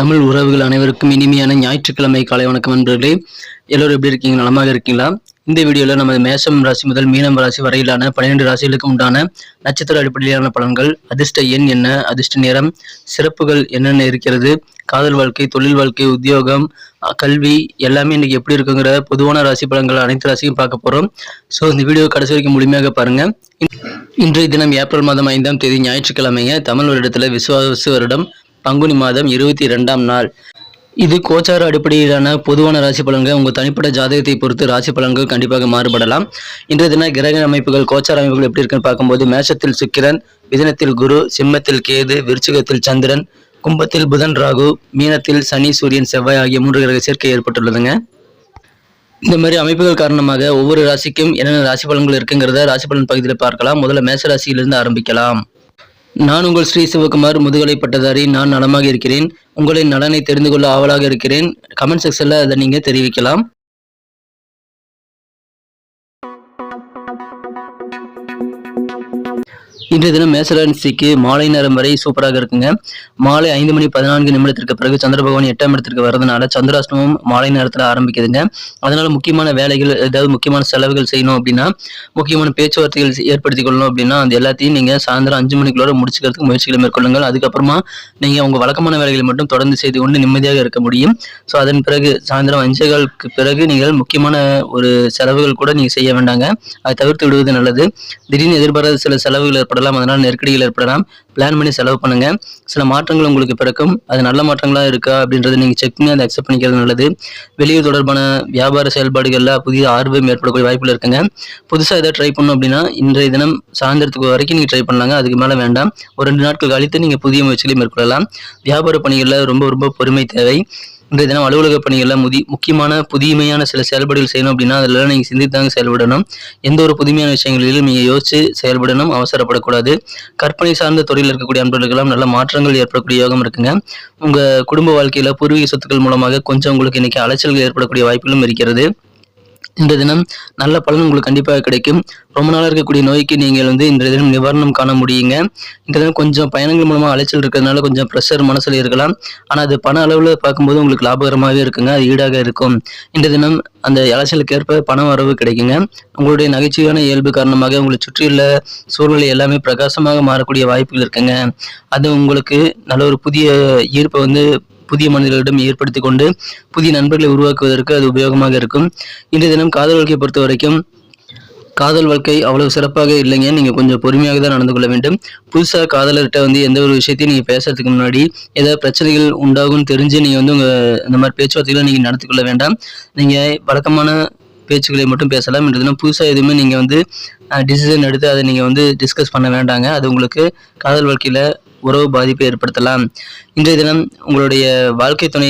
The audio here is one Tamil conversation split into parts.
தமிழ் உறவுகள் அனைவருக்கும் இனிமையான ஞாயிற்றுக்கிழமை காலை வணக்கம் நண்பர்களே. எல்லோரும் எப்படி இருக்கீங்க? நலமாக இருக்கீங்களா? இந்த வீடியோவில் நம்ம மேஷம் ராசி முதல் மீனம் ராசி வரையிலான 12 ராசிகளுக்கு உண்டான நட்சத்திர அடிப்படையிலான பலன்கள், அதிர்ஷ்ட எண் என்ன, அதிர்ஷ்ட நேரம், சிறப்புகள் என்னென்ன இருக்கிறது, காதல் வாழ்க்கை, தொழில் வாழ்க்கை, உத்தியோகம், கல்வி எல்லாமே இன்னைக்கு எப்படி இருக்குங்கிற பொதுவான ராசி பலன்கள் அனைத்து ராசியும் பார்க்க போகிறோம். ஸோ இந்த வீடியோ கடைசி வரைக்கும் முழுமையாக பாருங்க. இன்றைய தினம் ஏப்ரல் மாதம் 5ஆம் தேதி ஞாயிற்றுக்கிழமைங்க. தமிழ் வருடத்தில் விசுவாச வருடம் பங்குனி மாதம் 22ஆம் நாள். இது கோச்சார அடிப்படையிலான பொதுவான ராசி பலன்கள். உங்கள் தனிப்பட்ட ஜாதகத்தை பொறுத்து ராசி பலன்கள் கண்டிப்பாக மாறுபடலாம். இன்றைய தின கிரக அமைப்புகள், கோச்சார அமைப்புகள் எப்படி இருக்குன்னு பார்க்கும்போது, மேஷத்தில் சுக்கிரன், மிதுனத்தில் குரு, சிம்மத்தில் கேது, விருச்சிகத்தில் சந்திரன், கும்பத்தில் புதன், ராகு, மீனத்தில் சனி, சூரியன், செவ்வாய் ஆகிய 3 கிரக சேர்க்கை ஏற்பட்டுள்ளதுங்க. இந்த மாதிரி அமைப்புகள் காரணமாக ஒவ்வொரு ராசிக்கும் என்னென்ன ராசி பலன்கள் இருக்குங்கிறத ராசி பலன் பகுதியில் பார்க்கலாம். முதல்ல மேஷ ராசியிலிருந்து ஆரம்பிக்கலாம். நான் உங்கள் ஸ்ரீ சிவகுமார், முதுகலை பட்டதாரி. நான் நலமாக இருக்கிறேன். உங்களின் நலனை தெரிந்து கொள்ள ஆவலாக இருக்கிறேன். கமெண்ட் செக்ஷன்ல அதை நீங்க தெரிவிக்கலாம். இன்றைய தினம் மேசராசிக்கு மாலை நேரம் வரை சூப்பராக இருக்குங்க. மாலை 5:14 பிறகு சந்திர பகவான் 8ஆம் இடத்திற்கு வரதுனால சந்திராஷ்டமம் மாலை நேரத்தில் ஆரம்பிக்குதுங்க. அதனால முக்கியமான வேலைகள், ஏதாவது முக்கியமான செலவுகள் செய்யணும் அப்படின்னா, முக்கியமான பேச்சுவார்த்தைகள் ஏற்படுத்திக் கொள்ளணும் அப்படின்னா, அந்த எல்லாத்தையும் நீங்க சாயந்தரம் 5 மணிக்குள்ள முடிச்சுக்கிறதுக்கு முயற்சிகளை மேற்கொள்ளுங்கள். அதுக்கப்புறமா நீங்க உங்க வழக்கமான வேலைகளை மட்டும் தொடர்ந்து செய்து கொண்டு நிம்மதியாக இருக்க முடியும். ஸோ அதன் பிறகு சாயந்தரம் 5:15 பிறகு நீங்கள் முக்கியமான ஒரு செலவுகள் கூட நீங்க செய்ய வேண்டாங்க. அதை தவிர்த்து விடுவது நல்லது. திடீர்னு எதிர்பாராத சில செலவுகள் ஏற்படலாம். அதனால் நெருக்கடிகள் ஏற்படலாம். பிளான் பண்ணி செலவு பண்ணுங்க. சில மாற்றங்கள் உங்களுக்கு பிறக்கும். அது நல்ல மாற்றங்களா இருக்கா அப்படின்றத நீங்க செக் பண்ணி அதை அக்செப்ட் பண்ணிக்கிறது நல்லது. வெளியூர் தொடர்பான வியாபார செயல்பாடுகள்ல புதிய ஆர்வம் ஏற்படக்கூடிய வாய்ப்புகள் இருக்குங்க. புதுசா ஏதாவது ட்ரை பண்ணணும் அப்படின்னா இன்றைய தினம் சாயந்தரத்துக்கு வரைக்கும் நீங்க ட்ரை பண்ணலாங்க. அதுக்கு மேல வேண்டாம். ஒரு 2 நாட்கள் கழித்து நீங்க புதிய முயற்சிகளை மேற்கொள்ளலாம். வியாபார பணிகள்ல ரொம்ப பொறுமை தேவை. இன்றைய தினம் அலுவலக பணிகளில் முக்கியமான புதுமையான சில செயல்பாடுகள் செய்யணும் அப்படின்னா அதெல்லாம் நீங்கள் சிந்தித்தாங்க செயல்படணும். எந்த ஒரு புதுமையான விஷயங்களிலும் நீங்கள் யோசிச்சு செயல்படணும், அவசரப்படக்கூடாது. கற்பனை சார்ந்த தொழில் இருக்கக்கூடிய அன்பர்களுக்கெல்லாம் நல்ல மாற்றங்கள் ஏற்படக்கூடிய யோகம் இருக்குங்க. உங்கள் குடும்ப வாழ்க்கையில் பூர்வீக சொத்துக்கள் மூலமாக கொஞ்சம் உங்களுக்கு இன்னைக்கு அலைச்சல்கள் ஏற்படக்கூடிய வாய்ப்புகளும் இருக்கிறது. இன்றைய தினம் நல்ல பலன் உங்களுக்கு கண்டிப்பாக கிடைக்கும். ரொம்ப நாளாக இருக்கக்கூடிய நோய்க்கு நீங்கள் இன்றைய தினம் நிவாரணம் காண முடியுங்க. இன்றைய தினம் கொஞ்சம் பயணங்கள் மூலமாக அலைச்சல் இருக்கிறதுனால கொஞ்சம் ப்ரெஷர் மனசில் இருக்கலாம். ஆனால் அது பண அளவில் பார்க்கும்போது உங்களுக்கு லாபகரமாகவே இருக்குங்க. அது ஈடாக இருக்கும். இன்றைய தினம் அந்த அலைச்சலுக்கு ஏற்ப பண வரவு கிடைக்குங்க. உங்களுடைய நகைச்சுவையான இயல்பு காரணமாக உங்களை சுற்றியுள்ள சூழ்நிலை எல்லாமே பிரகாசமாக மாறக்கூடிய வாய்ப்புகள் இருக்குங்க. அது உங்களுக்கு நல்ல ஒரு புதிய ஈர்ப்பை புதிய மனிதர்களிடம் ஏற்படுத்தி கொண்டு புதிய நண்பர்களை உருவாக்குவதற்கு அது உபயோகமாக இருக்கும். இன்றைய தினம் காதல் வாழ்க்கையை பொறுத்த வரைக்கும் காதல் வாழ்க்கை அவ்வளவு சிறப்பாக இல்லைங்க. நீங்கள் கொஞ்சம் பொறுமையாக தான் நடந்து கொள்ள வேண்டும். புதுசாக காதலர்கிட்ட எந்த ஒரு விஷயத்தையும் நீங்கள் பேசுறதுக்கு முன்னாடி ஏதாவது பிரச்சனைகள் உண்டாகும்னு தெரிஞ்சு நீங்கள் இந்த மாதிரி பேச்சுவார்த்தைகளை நீங்கள் நடத்தி கொள்ள வேண்டாம். நீங்கள் வழக்கமான பேச்சுக்களை மட்டும் பேசலாம். இன்றைய தினம் புதுசாக எதுவுமே நீங்கள் டிசிஷன் எடுத்து அதை நீங்கள் டிஸ்கஸ் பண்ண வேண்டாங்க. அது உங்களுக்கு காதல் வாழ்க்கையில் உறவு பாதிப்பை ஏற்படுத்தலாம். இன்றைய தினம் உங்களுடைய வாழ்க்கை துணை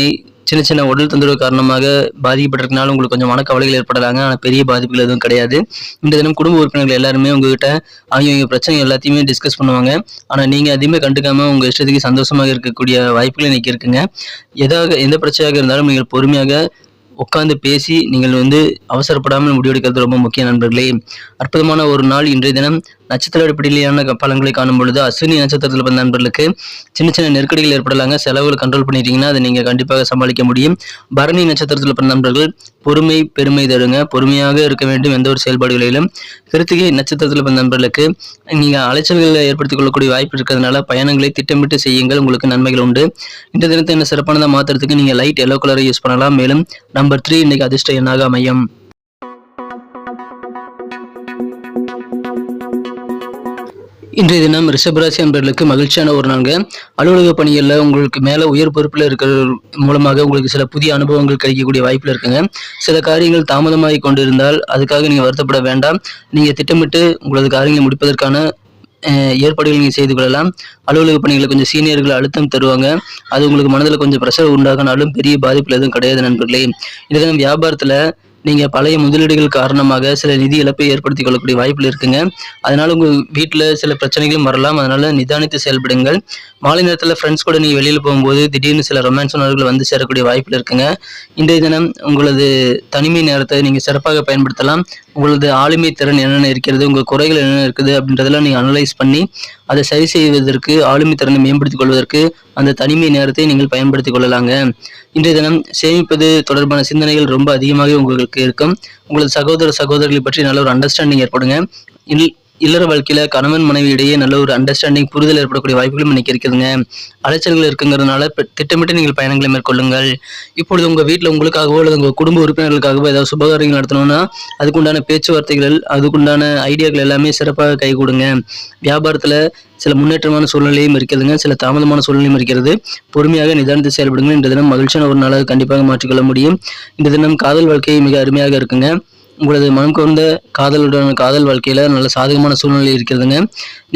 சின்ன உடல் தொந்தரவு காரணமாக பாதிக்கப்பட்டிருக்கனால உங்களுக்கு கொஞ்சம் மனக்கவலைகள் ஏற்படலாங்க. ஆனால் பெரிய பாதிப்புகள் எதுவும் கிடையாது. இந்த தினம் குடும்ப உறுப்பினர்கள் எல்லாருமே உங்ககிட்ட அவங்க பிரச்சனை எல்லாத்தையுமே டிஸ்கஸ் பண்ணுவாங்க. ஆனால் நீங்கள் எதையுமே கண்டுக்காம உங்கள் இஷ்டத்துக்கு சந்தோஷமாக இருக்கக்கூடிய வாய்ப்புகள் இன்னைக்கு இருக்குங்க. எந்த பிரச்சனையாக இருந்தாலும் நீங்கள் பொறுமையாக உட்கார்ந்து பேசி நீங்கள் அவசரப்படாமல் முடிவெடுக்கிறது ரொம்ப முக்கிய நண்பர்களே. அற்புதமான ஒரு நாள் இன்றைய தினம். நட்சத்திர அடிப்படையிலான பலன்களை காணும் பொழுது அஸ்வினி நட்சத்திரத்தில் பிறந்த நண்பர்களுக்கு சின்ன நெருக்கடிகள் ஏற்படலாங்க. செலவுகள் கண்ட்ரோல் பண்ணிட்டீங்கன்னா அதை நீங்கள் கண்டிப்பாக சமாளிக்க முடியும். பரணி நட்சத்திரத்தில் பிறந்த நண்பர்கள் பொறுமை பெருமை தருங்க. பொறுமையாக இருக்க வேண்டும் எந்த ஒரு செயல்பாடுகளிலும். கிருத்திகை நட்சத்திரத்தில் பிறந்த நண்பர்களுக்கு நீங்கள் அலைச்சல்களை ஏற்படுத்திக் கொள்ளக்கூடிய வாய்ப்பு இருக்கிறதுனால பயணங்களை திட்டமிட்டு செய்யுங்கள். உங்களுக்கு நன்மைகள் உண்டு. இந்த தினத்தை என்ன சிறப்பானதாக மாற்றுறதுக்கு நீங்கள் லைட் எல்லோ கலரை யூஸ் பண்ணலாம். மேலும் நம்பர் 3 இன்னைக்கு அதிர்ஷ்ட எண்ணாக அமையும். இன்றைய தினம் ரிஷபராசி அன்பர்களுக்கு மகிழ்ச்சியான ஒரு நாளுங்க. அலுவலக பணிகளில் உங்களுக்கு மேலே உயர் பொறுப்பில் இருக்கிற மூலமாக உங்களுக்கு சில புதிய அனுபவங்கள் கிடைக்கக்கூடிய வாய்ப்பில் இருக்குங்க. சில காரியங்கள் தாமதமாகி கொண்டிருந்தால் அதுக்காக நீங்கள் வருத்தப்பட வேண்டாம். நீங்கள் திட்டமிட்டு உங்களது காரியங்களை முடிப்பதற்கான ஏற்பாடுகள் நீங்கள் செய்து கொள்ளலாம். அலுவலக பணிகளை கொஞ்சம் சீனியர்கள் அழுத்தம் தருவாங்க. அது உங்களுக்கு மனதில் கொஞ்சம் ப்ரெஷர் உண்டாகினாலும் பெரிய பாதிப்புகள் எதுவும் கிடையாது நண்பர்களே. இந்த தினம் வியாபாரத்தில் நீங்கள் பழைய முதலீடுகள் காரணமாக சில நிதி இழப்பை ஏற்படுத்திக் கொள்ளக்கூடிய வாய்ப்புகள் இருக்குங்க. அதனால உங்கள் வீட்டில் சில பிரச்சனைகளும் வரலாம். அதனால நிதானித்து செயல்படுங்கள். மாலை நேரத்துல ஃப்ரெண்ட்ஸ் கூட நீங்க வெளியில போகும்போது திடீர்னு சில ரொமான்ஸ் உணர்வுகள் வந்து சேரக்கூடிய வாய்ப்புகள் இருக்குங்க. இன்றைய தினம் உங்களது தனிமை நேரத்தை நீங்க சிறப்பாக பயன்படுத்தலாம். உங்களது ஆளுமை திறன் என்னென்ன இருக்கிறது, உங்க குறைகள் என்னென்ன இருக்குது அப்படின்றதெல்லாம் நீங்க அனலைஸ் பண்ணி, அதை சரி செய்வதற்கு, ஆளுமை திறனை மேம்படுத்திக் கொள்வதற்கு அந்த தனிமை நேரத்தை நீங்கள் பயன்படுத்திக் கொள்ளலாங்க. இன்றைய தினம் சேமிப்பது தொடர்பான சிந்தனைகள் ரொம்ப அதிகமாகவே உங்களுக்கு இருக்கும். உங்களது சகோதர சகோதரிகளை பற்றி நல்ல ஒரு அண்டர்ஸ்டாண்டிங் ஏற்படுங்க. இல்லற வாழ்க்கையில கணவன் மனைவி இடையே நல்ல ஒரு அண்டர்ஸ்டாண்டிங் புரிதல் ஏற்படக்கூடிய வாய்ப்புகளும் இன்னைக்கு இருக்குதுங்க. அலைச்சல்கள் இருக்குங்கிறதுனால திட்டமிட்டு நீங்கள் பயணங்களை மேற்கொள்ளுங்கள். இப்பொழுது உங்க வீட்டில் உங்களுக்காகவோ அல்லது உங்க குடும்ப உறுப்பினர்களுக்காகவோ ஏதாவது சுபகாரியங்கள் நடத்தணும்னா அதுக்குண்டான பேச்சுவார்த்தைகள், அதுக்குண்டான ஐடியாக்கள் எல்லாமே சிறப்பாக கைகூடுங்க. வியாபாரத்துல சில முன்னேற்றமான சூழ்நிலையும் இருக்கிறதுங்க, சில தாமதமான சூழ்நிலையும் இருக்கிறது. பொறுமையாக நிதானித்து செயல்படுங்க. இந்த தினம் மகிழ்ச்சியான ஒரு நாளாக கண்டிப்பாக மாற்றிக்கொள்ள முடியும். இந்த தினம் காதல் வாழ்க்கை மிக அருமையாக இருக்குங்க. உங்களது மனம் கவர்ந்த காதல் வாழ்க்கையில நல்ல சாதகமான சூழ்நிலை இருக்கிறதுங்க.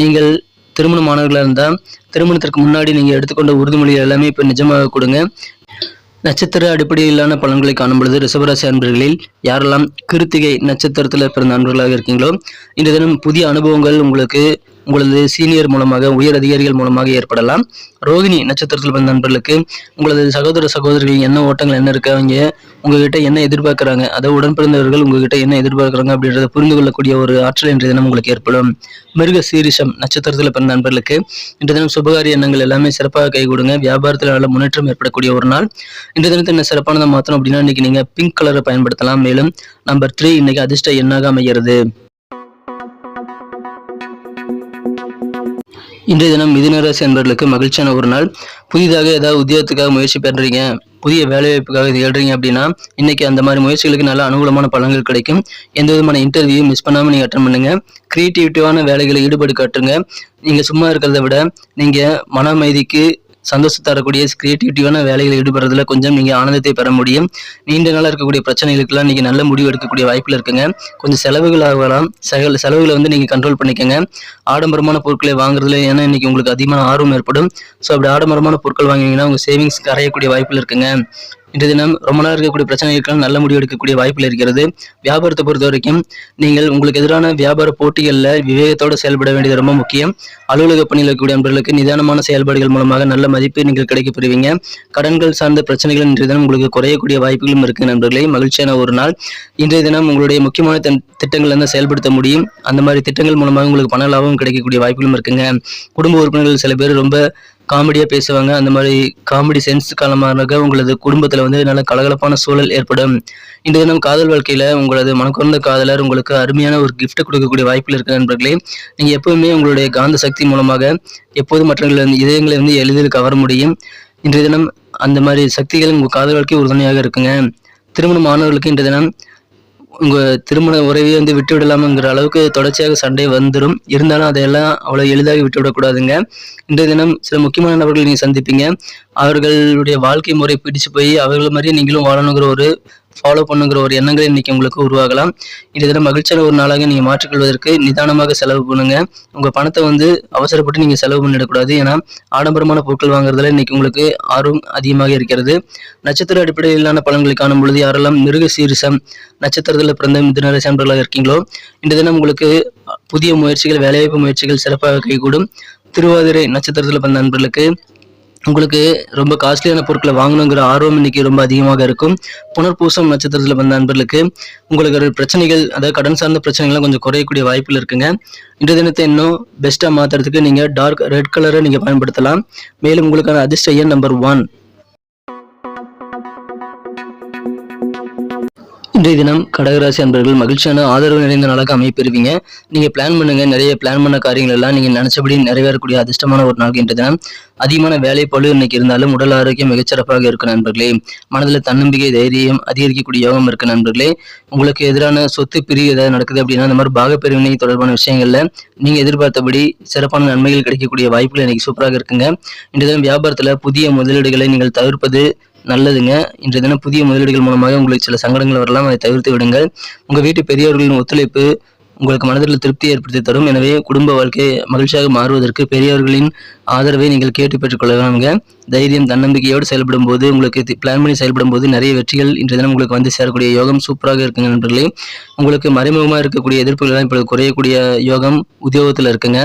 நீங்கள் திருமணமானவர்களா இருந்தா திருமணத்திற்கு முன்னாடி நீங்க எடுத்துக்கொண்ட உறுதிமொழிகள் எல்லாமே இப்ப நிஜமாக கொடுங்க. நட்சத்திர அடிப்படையிலான பலன்களை காணும் பொழுது ரிஷபராசி அன்பர்களில் யாரெல்லாம் கிருத்திகை நட்சத்திரத்துல பிறந்த அன்பர்களாக இருக்கீங்களோ, இந்த தினம் புதிய அனுபவங்கள் உங்களுக்கு உங்களது சீனியர் மூலமாக, உயர் அதிகாரிகள் மூலமாக ஏற்படலாம். ரோகிணி நட்சத்திரத்தில் பிறந்த நண்பர்களுக்கு உங்களது சகோதர சகோதரிகள் என்ன ஓட்டங்கள் என்ன இருக்கு, அவங்க உங்ககிட்ட என்ன எதிர்பார்க்குறாங்க, அதாவது உடன் பிறந்தவர்கள் உங்ககிட்ட என்ன எதிர்பார்க்குறாங்க அப்படின்றத புரிந்து கொள்ளக்கூடிய ஒரு ஆற்றல் இன்றைய தினம் உங்களுக்கு ஏற்படும். மிருக சீரிஷம் நட்சத்திரத்தில் பிறந்த நண்பர்களுக்கு இன்றைய தினம் சுபகாரிய எண்ணங்கள் எல்லாமே சிறப்பாக கைகூடுங்க. வியாபாரத்தில் நல்ல முன்னேற்றம் ஏற்படக்கூடிய ஒரு நாள். இன்றைய தினத்தை என்ன சிறப்பானதை மாற்றணும் அப்படின்னா இன்னைக்கு நீங்க பிங்க் கலரை பயன்படுத்தலாம். மேலும் நம்பர் 3 இன்னைக்கு அதிர்ஷ்ட எண்ணாக அமைகிறது. இன்றைய தினம் மிதுன ராசி அன்பர்களுக்கு மகிழ்ச்சியான ஒரு நாள். புதிதாக ஏதாவது உத்தியோகத்துக்காக முயற்சி பண்றீங்க, புதிய வேலைவாய்ப்புக்காக தேடுறீங்க அப்படின்னா இன்னைக்கு அந்த மாதிரி முயற்சிகளுக்கு நல்ல அனுகூலமான பலன்கள் கிடைக்கும். எந்த விதமான இன்டர்வியூ மிஸ் பண்ணாம நீங்க அட்டன் பண்ணுங்க. கிரியேட்டிவிட்டியான வேலைகளை ஈடுபாடு காட்டுங்க. நீங்க சும்மா இருக்கிறத விட நீங்க மன அமைதிக்கு சந்தோஷம் தரக்கூடிய கிரியேட்டிவிட்டியான வேலைகளை ஈடுபடுறதுல கொஞ்சம் நீங்க ஆனந்தத்தை பெற முடியும். நீண்ட நாளா இருக்கக்கூடிய பிரச்சனைகளுக்கெல்லாம் நீங்க நல்ல முடிவு எடுக்கக்கூடிய வாய்ப்புல இருக்குங்க. கொஞ்சம் செலவுகள் ஆகலாம். செலவுகளை வந்து நீங்க கண்ட்ரோல் பண்ணிக்கங்க. ஆடம்பரமான பொருட்களை வாங்குறதுல ஏன்னா இன்னைக்கு உங்களுக்கு அதிகமான ஆர்வம் ஏற்படும். ஸோ அப்படி ஆடம்பரமான பொருட்கள் வாங்கினீங்கன்னா உங்க சேவிங்ஸ் கரையக்கூடிய வாய்ப்புல இருக்குங்க. இன்றைய தினம் ரொம்ப நாள் இருக்கக்கூடிய பிரச்சனைகளுக்கெல்லாம் நல்ல முடிவு எடுக்கக்கூடிய வாய்ப்புகள் இருக்கிறது. வியாபாரத்தை பொறுத்த வரைக்கும் நீங்கள் உங்களுக்கு எதிரான வியாபார போட்டிகளில் விவேகத்தோடு செயல்பட வேண்டியது ரொம்ப முக்கியம். அலுவலக பணியில் இருக்கக்கூடிய நண்பர்களுக்கு நிதானமான செயல்பாடுகள் மூலமாக நல்ல மதிப்பு நீங்கள் கிடைக்கப் பெறுவீங்க. கடன்கள் சார்ந்த பிரச்சனைகள் இன்றைய தினம் உங்களுக்கு குறையக்கூடிய வாய்ப்புகளும் இருக்கு நண்பர்களே. மகிழ்ச்சியான ஒரு நாள். இன்றைய தினம் உங்களுடைய முக்கியமான திட்டங்கள் வந்து செயல்படுத்த முடியும். அந்த மாதிரி திட்டங்கள் மூலமாக உங்களுக்கு பண லாபம் கிடைக்கக்கூடிய வாய்ப்புகளும் இருக்குங்க. குடும்ப உறுப்பினர்கள் சில பேர் ரொம்ப காமெடியாக பேசுவாங்க. அந்த மாதிரி காமெடி சென்ஸ் காரணமாக உங்களது குடும்பத்தில் வந்து நல்ல கலகலப்பான சூழல் ஏற்படும். இன்றைய தினம் காதல் வாழ்க்கையில் உங்களது மனக்குறந்த காதலர் உங்களுக்கு அருமையான ஒரு கிஃப்ட் கொடுக்கக்கூடிய வாய்ப்பில் இருக்கிற நண்பர்களே. நீங்கள் எப்போதுமே உங்களுடைய காந்த சக்தி மூலமாக எப்போதும் மற்றவர்கள் இதயங்களை வந்து எளிதில் கவர முடியும். இன்றைய தினம் அந்த மாதிரி சக்திகள் உங்கள் காதல் வாழ்க்கை உறுதுணையாக இருக்குங்க. திருமணம் ஆனவர்களுக்கு இன்றைய தினம் உங்கள் திருமண உறவை வந்து விட்டு விடலாமங்கிற அளவுக்கு தொடர்ச்சியாக சண்டை வந்துடும். இருந்தாலும் அதையெல்லாம் அவ்வளோ எளிதாக விட்டு விடக்கூடாதுங்க. இன்றைய தினம் சில முக்கியமான நபர்கள் நீங்கள் சந்திப்பீங்க. அவர்களுடைய வாழ்க்கை முறை பிடிச்சு போய் அவர்கள் மாதிரியே நீங்களும் வாழணுங்கிற ஒரு ஃபாலோ பண்ணுங்கிற ஒரு எண்ணங்கள் இன்னைக்கு உங்களுக்கு உருவாகலாம். இன்றைய தினம் மகிழ்ச்சியான ஒரு நாளாக நீங்கள் மாற்றிக்கொள்வதற்கு நிதானமாக செலவு பண்ணுங்க. உங்கள் பணத்தை வந்து அவசரப்பட்டு நீங்கள் செலவு பண்ணிடக்கூடாது. ஏன்னா ஆடம்பரமான பொருட்கள் வாங்குறதுல இன்னைக்கு உங்களுக்கு ஆர்வம் அதிகமாக இருக்கிறது. நட்சத்திர அடிப்படையிலான பலன்களை காணும் பொழுது யாரெல்லாம் மிருக சீரிசம் நட்சத்திரத்தில் பிறந்த மிதுன ராசி அன்பர்களாக இருக்கீங்களோ இன்றைய தினம் உங்களுக்கு புதிய முயற்சிகள், வேலைவாய்ப்பு முயற்சிகள் சிறப்பாக கைகூடும். திருவாதிரை நட்சத்திரத்தில் பிறந்த நண்பர்களுக்கு உங்களுக்கு ரொம்ப காஸ்ட்லியான பொருட்களை வாங்கணுங்கிற ஆர்வம் இன்னைக்கு ரொம்ப அதிகமாக இருக்கும். புனர்பூசம் நட்சத்திரத்தில் வந்த நண்பர்களுக்கு உங்களுக்கு பிரச்சனைகள், அதாவது கடன் சார்ந்த பிரச்சனைகள்லாம் கொஞ்சம் குறையக்கூடிய வாய்ப்புகள் இருக்குங்க. இன்றைய தினத்தை இன்னும் பெஸ்ட்டாக மாற்றுறதுக்கு நீங்கள் டார்க் ரெட் கலரை நீங்கள் பயன்படுத்தலாம். மேலும் உங்களுக்கான அதிர்ஷ்ட எண் நம்பர் 1. இன்றைய தினம் கடகராசி அன்பர்கள் மகிழ்ச்சியான ஆதரவு நிறைந்த நாளாக அமைப்பெறுவீங்க. நீங்கள் பிளான் பண்ணுங்க. நிறைய பிளான் பண்ண காரியங்கள் எல்லாம் நீங்கள் நினைச்சபடி நிறைவேறக்கூடிய அதிர்ஷ்டமான ஒரு நாள். இன்றைய தினம் அதிகமான வேலை பளு இன்னைக்கு இருந்தாலும் உடல் ஆரோக்கியம் மிகச்சிறப்பாக இருக்கு நண்பர்களே. மனதில் தன்னம்பிக்கை, தைரியம் அதிகரிக்கக்கூடிய யோகம் இருக்கு நண்பர்களே. உங்களுக்கு எதிரான சொத்து பிரிவு ஏதாவது நடக்குது அப்படின்னா அந்த மாதிரி பாகப்பிரிவினை தொடர்பான விஷயங்கள்ல நீங்க எதிர்பார்த்தபடி சிறப்பான நன்மைகள் கிடைக்கக்கூடிய வாய்ப்புகள் இன்னைக்கு சூப்பராக இருக்குங்க. இன்றைய தினம் வியாபாரத்துல புதிய முதலீடுகளை நீங்கள் தவிர்ப்பது நல்லதுங்க. இன்றைய தினம் புதிய முதலீடுகள் மூலமாக உங்களுக்கு சில சங்கடங்கள் வரலாம், அதை தவிர்த்து விடுங்கள். உங்க வீட்டு பெரியவர்களின் ஒத்துழைப்பு உங்களுக்கு மனதில் திருப்தியை ஏற்படுத்தி தரும். எனவே குடும்ப வாழ்க்கை மகிழ்ச்சியாக மாறுவதற்கு பெரியவர்களின் ஆதரவை நீங்கள் கேட்டு பெற்றுக்கொள்ளலாமுங்க. தைரியம், தன்னம்பிக்கையோடு செயல்படும் போது, உங்களுக்கு பிளான் பண்ணி செயல்படும் போது நிறைய வெற்றிகள் இன்றைய தினம் உங்களுக்கு வந்து சேரக்கூடிய யோகம் சூப்பராக இருக்குங்க நண்பர்களே. உங்களுக்கு மறைமுகமாக இருக்கக்கூடிய எதிர்ப்புகள் எல்லாம் இப்பொழுது குறையக்கூடிய யோகம் உத்தியோகத்தில் இருக்குங்க.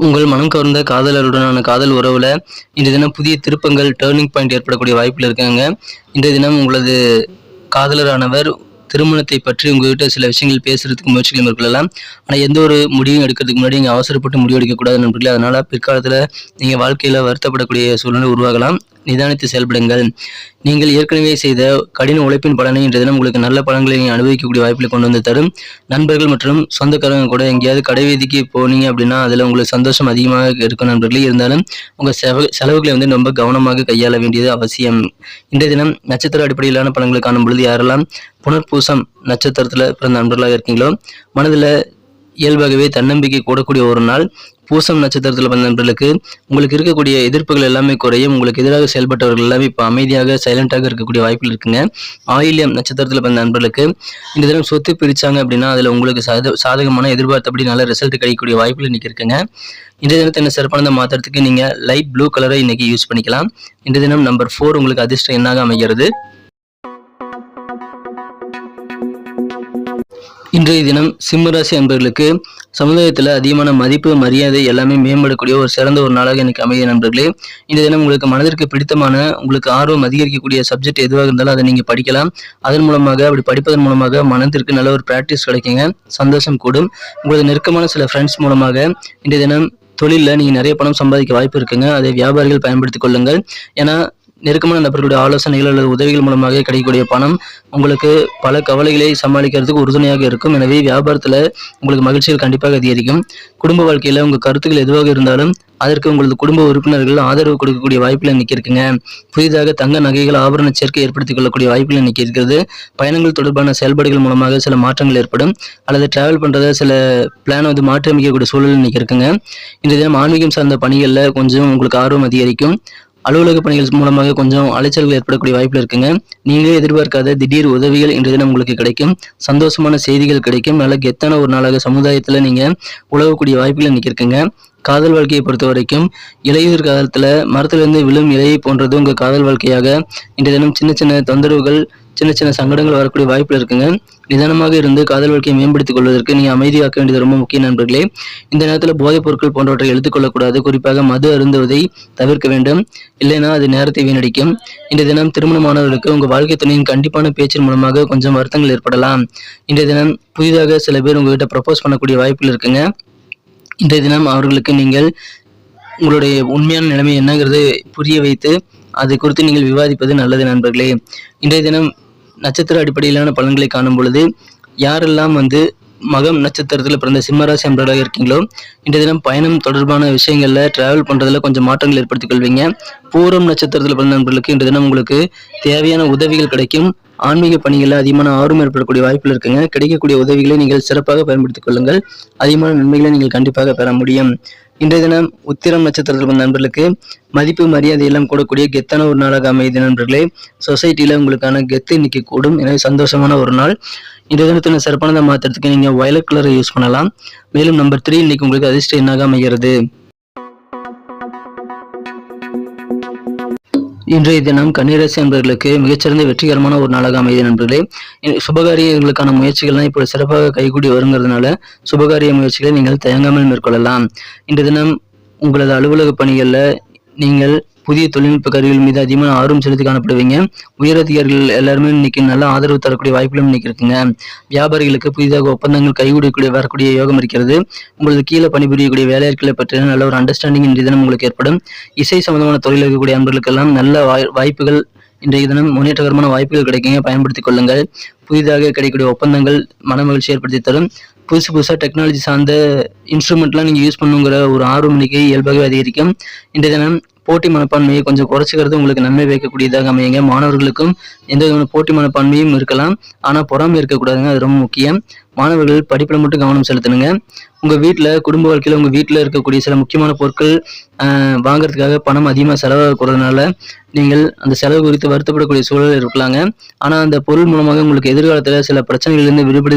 உங்கள் மனம் கவர்ந்த காதலருடனான காதல் உறவுல இன்றைய தினம் புதிய திருப்பங்கள், டர்னிங் பாயிண்ட் ஏற்படக்கூடிய வாய்ப்புகள் இருக்காங்க. இன்றைய தினம் உங்களது காதலரானவர் திருமணத்தை பற்றி உங்ககிட்ட சில விஷயங்கள் பேசுறதுக்கு முயற்சிகள் மேற்கொள்ளலாம். ஆனா எந்த ஒரு முடிவும் எடுக்கிறதுக்கு முன்னாடி நீங்க அவசரப்பட்டு முடிவு எடுக்கக்கூடாது நண்பர்களே. அதனால பிற்காலத்துல நீங்க வாழ்க்கையில வருத்தப்படக்கூடிய சூழ்நிலை உருவாகலாம். நிதானித்து செயல்படுங்கள். நீங்கள் ஏற்கனவே செய்த கடின உழைப்பின் பலனை இன்றைய தினம் உங்களுக்கு நல்ல பலன்களை நீங்க அனுபவிக்கக்கூடிய வாய்ப்புகளை கொண்டு வந்து தரும். நண்பர்கள் மற்றும் சொந்தக்காரங்க கூட எங்கேயாவது கடைவீதிக்கு போனீங்க அப்படின்னா அதுல உங்களுக்கு சந்தோஷம் அதிகமாக இருக்கும் நண்பர்களே. இருந்தாலும் உங்க செலவுகளை வந்து ரொம்ப கவனமாக கையாள வேண்டியது அவசியம். இன்றைய தினம் நட்சத்திர அடிப்படையிலான பலன்களை காணும் பொழுது யாரெல்லாம் புனர்பூசம் நட்சத்திரத்துல பிறந்த நண்பர்களாக இருக்கீங்களோ மனதுல இயல்பாகவே தன்னம்பிக்கை கூடக்கூடிய ஒரு நாள். பூசம் நட்சத்திரத்தில் பிறந்த நண்பர்களுக்கு உங்களுக்கு இருக்கக்கூடிய எதிர்ப்புகள் எல்லாமே குறையும். உங்களுக்கு எதிராக செயல்பட்டவர்கள் எல்லாமே இப்போ அமைதியாக சைலண்டாக இருக்கக்கூடிய வாய்ப்புகள் இருக்குங்க. ஆயில்யம் நட்சத்திரத்தில் பிறந்த நண்பர்களுக்கு இந்த தினம் சொத்து பிரிச்சாங்க அப்படின்னா அதில் உங்களுக்கு சாதகமான எதிர்பார்த்தபடி நல்ல ரிசல்ட் கிடைக்கக்கூடிய வாய்ப்புகள் இன்னைக்கு இருக்குங்க. இன்றைய தினத்தை என்ன சிறப்பானதை மாற்றுறதுக்கு நீங்கள் லைட் ப்ளூ கலரை இன்னைக்கு யூஸ் பண்ணிக்கலாம். இன்றைய தினம் நம்பர் 4 உங்களுக்கு அதிர்ஷ்டம் எண்ணாக அமைகிறது. இன்றைய தினம் சிம்மராசி அன்பர்களுக்கு சமுதாயத்தில் அதிகமான மதிப்பு, மரியாதை எல்லாமே மேம்படக்கூடிய ஒரு சிறந்த ஒரு நாளாக எனக்கு அமைய நண்பர்களே. இந்த தினம் உங்களுக்கு மனதிற்கு பிடித்தமான, உங்களுக்கு ஆர்வம் அதிகரிக்கக்கூடிய சப்ஜெக்ட் எதுவாக இருந்தாலும் அதை நீங்கள் படிக்கலாம். அதன் மூலமாக அப்படி படிப்பதன் மூலமாக மனதிற்கு நல்ல ஒரு ப்ராக்டிஸ் கிடைக்குங்க. சந்தோஷம் கூடும். உங்களது நெருக்கமான சில ஃப்ரெண்ட்ஸ் மூலமாக இன்றைய தினம் தொழிலில் நீங்கள் நிறைய பணம் சம்பாதிக்க வாய்ப்பு இருக்குங்க. அதை வியாபாரிகள் பயன்படுத்திக் கொள்ளுங்கள். ஏன்னா நெருக்கமான நபர்களுடைய ஆலோசனைகள் அல்லது உதவிகள் மூலமாக கிடைக்கக்கூடிய பணம் உங்களுக்கு பல கவலைகளை சமாளிக்கிறதுக்கு உறுதுணையாக இருக்கும். எனவே வியாபாரத்தில் உங்களுக்கு மகிழ்ச்சிகள் கண்டிப்பாக அதிகரிக்கும். குடும்ப வாழ்க்கையில் உங்கள் கருத்துக்கள் எதுவாக இருந்தாலும் அதற்கு உங்களது குடும்ப உறுப்பினர்கள் ஆதரவு கொடுக்கக்கூடிய வாய்ப்புகள் இன்னைக்கு இருக்குங்க. புதிதாக தங்க நகைகள், ஆபரண சேர்க்கை ஏற்படுத்திக் கொள்ளக்கூடிய வாய்ப்புகள் இன்னைக்கு இருக்கிறது. பயணங்கள் தொடர்பான செயல்பாடுகள் மூலமாக சில மாற்றங்கள் ஏற்படும். அல்லது டிராவல் பண்றத சில பிளான் வந்து மாற்றி அமைக்கக்கூடிய சூழல் இன்னைக்கு இருக்குங்க. இன்றைய தினம் ஆன்மீகம் சார்ந்த பணிகளில் கொஞ்சம் உங்களுக்கு ஆர்வம் அதிகரிக்கும். அலுவலக பணிகள் மூலமாக கொஞ்சம் அலைச்சல்கள் ஏற்படக்கூடிய வாய்ப்புகள் இருக்குங்க. நீங்களே எதிர்பார்க்காத திடீர் உதவிகள் இன்றைய தினம் உங்களுக்கு கிடைக்கும். சந்தோஷமான செய்திகள் கிடைக்கும். நல்ல கெத்தான ஒரு நாளாக சமுதாயத்துல நீங்க உழவக்கூடிய வாய்ப்புகள் இன்னைக்கு இருக்குங்க. காதல் வாழ்க்கையை பொறுத்த வரைக்கும் இளையோர் காலத்துல மரத்திலிருந்து விழும் இலையை போன்றது உங்க காதல் வாழ்க்கையாக இன்றைய தினம் சின்ன சின்ன தொந்தரவுகள், சின்ன சின்ன சங்கடங்கள் வரக்கூடிய வாய்ப்புகள் இருக்குங்க. நிதானமாக இருந்து காதல் வாழ்க்கையை மேம்படுத்திக் கொள்வதற்கு நீங்க அமைதியாக்க வேண்டியது ரொம்ப முக்கிய நண்பர்களே. இந்த நேரத்தில் போதைப் பொருட்கள் போன்றவற்றை எடுத்துக்கொள்ளக்கூடாது. குறிப்பாக மது அருந்துவதை தவிர்க்க வேண்டும். இல்லைன்னா அது நேரத்தை வீணடிக்கும். இன்றைய தினம் திருமணமானவர்களுக்கு உங்க வாழ்க்கை துணையின் கண்டிப்பான பேச்சின் மூலமாக கொஞ்சம் வருத்தங்கள் ஏற்படலாம். இன்றைய தினம் புதிதாக சில பேர் உங்ககிட்ட ப்ரப்போஸ் பண்ணக்கூடிய வாய்ப்புகள் இருக்குங்க. இன்றைய தினம் அவர்களுக்கு நீங்கள் உங்களுடைய உண்மையான நிலைமை என்னங்கிறது புரிய வைத்து அதை குறித்து நீங்கள் விவாதிப்பது நல்லது நண்பர்களே. இன்றைய தினம் நட்சத்திர அடிப்படையிலான பலன்களை காணும் பொழுது யாரெல்லாம் மகம் நட்சத்திரத்தில் பிறந்த சிம்மராசி அன்பர்களாக இருக்கீங்களோ இன்றைய தினம் பயணம் தொடர்பான விஷயங்கள்ல டிராவல் பண்றதுல கொஞ்சம் மாற்றங்கள் ஏற்படுத்திக் கொள்வீங்க. பூரம் நட்சத்திரத்தில் பிறந்த நண்பர்களுக்கு இன்றைய தினம் உங்களுக்கு தேவையான உதவிகள் கிடைக்கும். ஆன்மீக பணிகளில் அதிகமான ஆர்வம் ஏற்படக்கூடிய வாய்ப்புகள் இருக்குங்க. கிடைக்கக்கூடிய உதவிகளை நீங்கள் சிறப்பாக பயன்படுத்திக் கொள்ளுங்கள். அதிகமான நன்மைகளை நீங்கள் கண்டிப்பாக பெற முடியும். இன்றைய தினம் உத்திரம் நட்சத்திரத்தில் வந்த நண்பர்களுக்கு மதிப்பு, மரியாதை எல்லாம் கூடக்கூடிய கெத்தான ஒரு நாளாக அமையுது நண்பர்களே. சொசைட்டில உங்களுக்கான கெத்து இன்னைக்கு கூடும். எனவே சந்தோஷமான ஒரு நாள். இன்றைய தினத்தின் சிறப்பானதை மாற்றுறதுக்கு நீங்க வயலட் கலரை யூஸ் பண்ணலாம். மேலும் நம்பர் 3 இன்னைக்கு உங்களுக்கு அதிர்ஷ்டம் எண்ணாக அமைகிறது. இன்றைய தினம் கன்னிராசி அன்பர்களுக்கு மிகச்சிறந்த வெற்றிகரமான ஒரு நாளாக அமையுது நண்பர்களே. சுபகாரியங்களுக்கான முயற்சிகள்லாம் இப்போ சிறப்பாக கைகூடி வருங்கிறதுனால சுபகாரிய முயற்சிகளை நீங்கள் தயங்காமல் மேற்கொள்ளலாம். இன்றைய தினம் உங்களது அலுவலக பணிகளில் நீங்கள் புதிய தொழில்நுட்ப கருவிகள் மீது அதிகமான ஆர்வம் செலுத்தி காணப்படுவீங்க. உயரதிகாரிகள் எல்லாருமே இன்னைக்கு நல்ல ஆதரவு தரக்கூடிய வாய்ப்புகளும் இன்னைக்கு இருக்குங்க. வியாபாரிகளுக்கு புதிதாக ஒப்பந்தங்கள் கைகூடக்கூடிய வரக்கூடிய யோகம் இருக்கிறது. உங்களுக்கு கீழே பணிபுரியக்கூடிய வேலையாட்களை பற்றின நல்ல ஒரு அண்டர்ஸ்டாண்டிங் இன்றைய தினம் உங்களுக்கு ஏற்படும். இசை சம்பந்தமான தொழில் இருக்கக்கூடிய அன்பர்களுக்கெல்லாம் நல்ல வாய்ப்புகள், இன்றைய தினம் முன்னேற்றகரமான வாய்ப்புகள் கிடைக்குங்க. பயன்படுத்திக் கொள்ளுங்கள். புதிதாக கிடைக்கக்கூடிய ஒப்பந்தங்கள் மன மகிழ்ச்சி ஏற்படுத்தி தரும். புதுசாக டெக்னாலஜி சார்ந்த இன்ஸ்ட்ருமெண்ட்லாம் நீங்கள் யூஸ் பண்ணுங்கிற ஒரு ஆர்வம் இன்னைக்கு இயல்பாகவே அதிகரிக்கும். இன்றைய தினம் போட்டி மனப்பான்மையை கொஞ்சம் குறைச்சிக்கிறது உங்களுக்கு நன்மை வைக்கக்கூடியதாக அமையுங்க. மாணவர்களுக்கும் எந்த விதமான போட்டி மனப்பான்மையும் இருக்கலாம். ஆனால் பொறாமை இருக்கக்கூடாதுங்க. அது ரொம்ப முக்கியம். மாணவர்கள் படிப்பில் மட்டும் கவனம் செலுத்தணுங்க. உங்கள் வீட்டில் குடும்ப வாழ்க்கையில் உங்கள் வீட்டில் இருக்கக்கூடிய சில முக்கியமான பொருட்கள் வாங்குறதுக்காக பணம் அதிகமாக செலவாகக்கூடதுனால நீங்கள் அந்த செலவு குறித்து வருத்தப்படக்கூடிய சூழல் இருக்கலாங்க. ஆனால் அந்த பொருள் மூலமாக உங்களுக்கு எதிர்காலத்தில் சில பிரச்சனைகளிலிருந்து